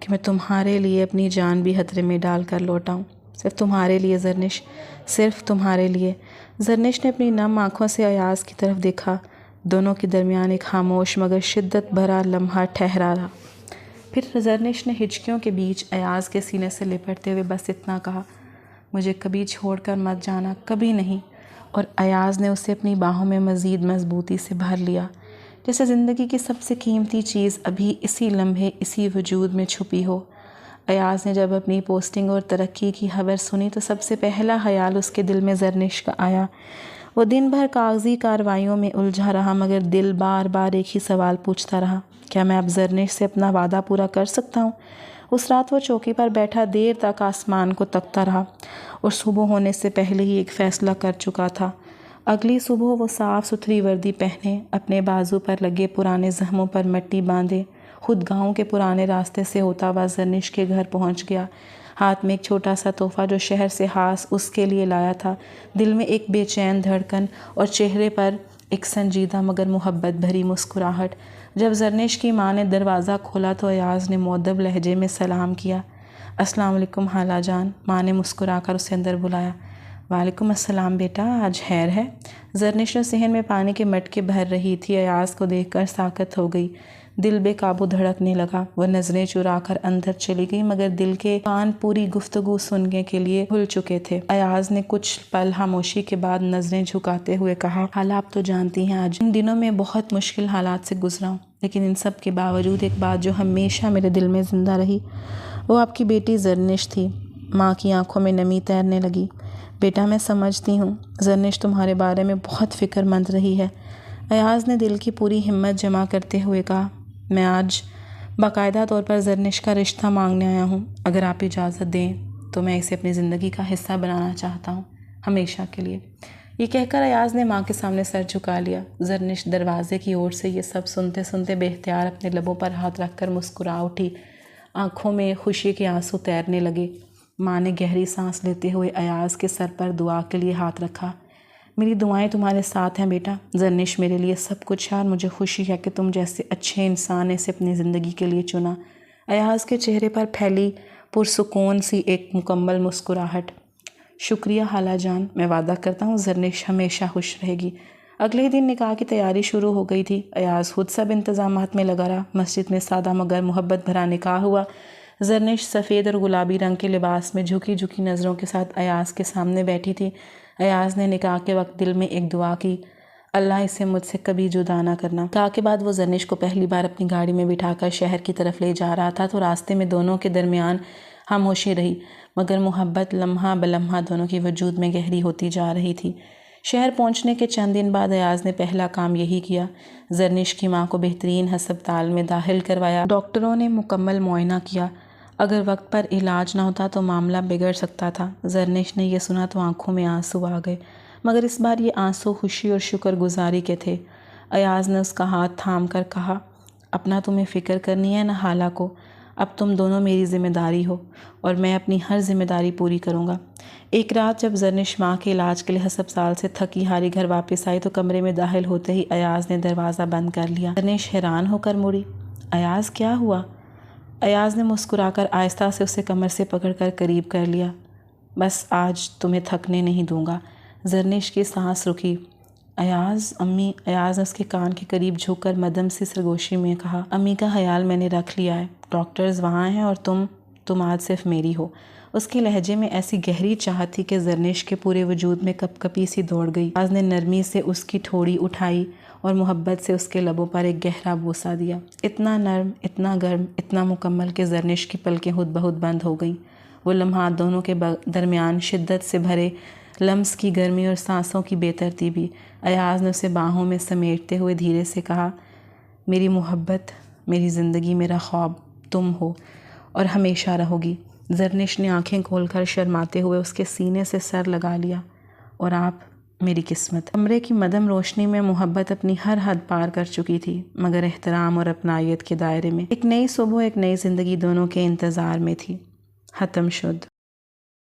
کہ میں تمہارے لیے اپنی جان بھی خطرے میں ڈال کر لوٹا ہوں، صرف تمہارے لیے زرنش، صرف تمہارے لیے۔ زرنش نے اپنی نم آنکھوں سے ایاز کی طرف دیکھا۔ دونوں کے درمیان ایک خاموش مگر شدت بھرا لمحہ ٹھہرا رہا۔ پھر زرنش نے ہچکیوں کے بیچ ایاز کے سینے سے لپٹتے ہوئے بس اتنا کہا، مجھے کبھی چھوڑ کر مت جانا، کبھی نہیں۔ اور ایاز نے اسے اپنی باہوں میں مزید مضبوطی سے بھر لیا، جیسے زندگی کی سب سے قیمتی چیز ابھی اسی لمحے اسی وجود میں چھپی ہو۔ ایاز نے جب اپنی پوسٹنگ اور ترقی کی خبر سنی تو سب سے پہلا خیال اس کے دل میں زرنش کا آیا۔ وہ دن بھر کاغذی کارروائیوں میں الجھا رہا، مگر دل بار بار ایک ہی سوال پوچھتا رہا، کیا میں اب زرنش سے اپنا وعدہ پورا کر سکتا ہوں؟ اس رات وہ چوکی پر بیٹھا دیر تک آسمان کو تکتا رہا، اور صبح ہونے سے پہلے ہی ایک فیصلہ کر چکا تھا۔ اگلی صبح وہ صاف ستھری وردی پہنے، اپنے بازو پر لگے پرانے زخموں پر مٹی باندھے، خود گاؤں کے پرانے راستے سے ہوتا ہوا زرنش کے گھر پہنچ گیا، ہاتھ میں ایک چھوٹا سا تحفہ جو شہر سے خاص اس کے لیے لایا تھا، دل میں ایک بے چین دھڑکن اور چہرے پر ایک سنجیدہ مگر محبت بھری مسکراہٹ۔ جب زرنش کی ماں نے دروازہ کھولا تو ایاز نے مؤدب لہجے میں سلام کیا۔ السلام علیکم خالہ جان، ماں نے مسکرا کر اسے اندر بلایا۔ وعلیکم السلام بیٹا، آج خیر ہے؟ زرنش جو صحن میں پانی کے مٹکے بھر رہی تھی ایاز کو دیکھ کر ساکت ہو گئی، دل بے قابو دھڑکنے لگا۔ وہ نظریں چرا کر اندر چلی گئی مگر دل کے کان پوری گفتگو سننے کے لیے کھل چکے تھے۔ ایاز نے کچھ پل خاموشی کے بعد نظریں جھکاتے ہوئے کہا، خالہ آپ تو جانتی ہیں آج ان دنوں میں بہت مشکل حالات سے گزرا ہوں، لیکن ان سب کے باوجود ایک بات جو ہمیشہ میرے دل میں زندہ رہی وہ آپ کی بیٹی زرنش تھی۔ ماں کی آنکھوں میں نمی تیرنے لگی۔ بیٹا میں سمجھتی ہوں زرنش تمہارے بارے میں بہت فکر مند رہی ہے۔ ایاز نے دل کی پوری ہمت جمع کرتے ہوئے کہا، میں آج باقاعدہ طور پر زرنش کا رشتہ مانگنے آیا ہوں، اگر آپ اجازت دیں تو میں اسے اپنی زندگی کا حصہ بنانا چاہتا ہوں، ہمیشہ کے لیے۔ یہ کہہ کر ایاز نے ماں کے سامنے سر جھکا لیا۔ زرنش دروازے کی اور سے یہ سب سنتے سنتے بے اختیار اپنے لبوں پر ہاتھ رکھ کر مسکرا اٹھی، آنکھوں میں خوشی کے آنسو تیرنے لگے۔ ماں نے گہری سانس لیتے ہوئے ایاز کے سر پر دعا کے لیے ہاتھ رکھا۔ میری دعائیں تمہارے ساتھ ہیں بیٹا، زرنش میرے لیے سب کچھ ہے اور مجھے خوشی ہے کہ تم جیسے اچھے انسان نے اسے اپنی زندگی کے لیے چنا۔ ایاز کے چہرے پر پھیلی پرسکون سی ایک مکمل مسکراہٹ۔ شکریہ خالہ جان، میں وعدہ کرتا ہوں زرنش ہمیشہ خوش رہے گی۔ اگلے دن نکاح کی تیاری شروع ہو گئی تھی۔ ایاز خود سب انتظامات میں لگا رہا۔ مسجد میں سادہ مگر محبت بھرا نکاح ہوا۔ زرنش سفید اور گلابی رنگ کے لباس میں جھکی جھکی نظروں کے ساتھ ایاز کے سامنے بیٹھی تھی۔ ایاز نے نکاح کے وقت دل میں ایک دعا کی، اللہ اسے مجھ سے کبھی جدا نہ کرنا۔ نکاح کے بعد وہ زرنش کو پہلی بار اپنی گاڑی میں بٹھا کر شہر کی طرف لے جا رہا تھا تو راستے میں دونوں کے درمیان خاموشی رہی، مگر محبت لمحہ بلمحہ دونوں کی وجود میں گہری ہوتی جا رہی تھی۔ شہر پہنچنے کے چند دن بعد ایاز نے پہلا کام یہی کیا، زرنش کی ماں کو بہترین ہسپتال میں داخل کروایا۔ ڈاکٹروں نے مکمل معائنہ کیا، اگر وقت پر علاج نہ ہوتا تو معاملہ بگڑ سکتا تھا۔ زرنش نے یہ سنا تو آنکھوں میں آنسو آ گئے، مگر اس بار یہ آنسو خوشی اور شکر گزاری کے تھے۔ ایاز نے اس کا ہاتھ تھام کر کہا، اپنا تمہیں فکر کرنی ہے نہ خالہ کو، اب تم دونوں میری ذمہ داری ہو اور میں اپنی ہر ذمہ داری پوری کروں گا۔ ایک رات جب زرنش ماں کے علاج کے لیے ہسپتال سے تھکی ہاری گھر واپس آئی تو کمرے میں داخل ہوتے ہی ایاز نے دروازہ بند کر لیا۔ زرنش حیران ہو کر مڑی، ایاز کیا ہوا؟ ایاز نے مسکرا کر آہستہ سے اسے کمر سے پکڑ کر قریب کر لیا۔ بس آج تمہیں تھکنے نہیں دوں گا۔ زرنش کی سانس رکی۔ ایاز، امی، ایاز نے اس کے کان کے قریب جھک کر مدھم سی سرگوشی میں کہا، امی کا خیال میں نے رکھ لیا ہے، ڈاکٹرز وہاں ہیں اور تم آج صرف میری ہو۔ اس کے لہجے میں ایسی گہری چاہت تھی کہ زرنش کے پورے وجود میں کپ کپی سی دوڑ گئی۔ ایاز نے نرمی سے اس کی ٹھوڑی اٹھائی اور محبت سے اس کے لبوں پر ایک گہرا بوسہ دیا، اتنا نرم، اتنا گرم، اتنا مکمل کہ زرنش کی پلکیں خود بخود بند ہو گئیں۔ وہ لمحات دونوں کے درمیان شدت سے بھرے لمس کی گرمی اور سانسوں کی بے ترتیبی۔ ایاز نے اسے باہوں میں سمیٹتے ہوئے دھیرے سے کہا، میری محبت، میری زندگی، میرا خواب تم ہو اور ہمیشہ رہو گی۔ زرنش نے آنکھیں کھول کر شرماتے ہوئے اس کے سینے سے سر لگا لیا، اور آپ میری قسمت۔ کمرے کی مدھم روشنی میں محبت اپنی ہر حد پار کر چکی تھی، مگر احترام اور اپنائیت کے دائرے میں۔ ایک نئی صبح، ایک نئی زندگی دونوں کے انتظار میں تھی۔ ختم شد۔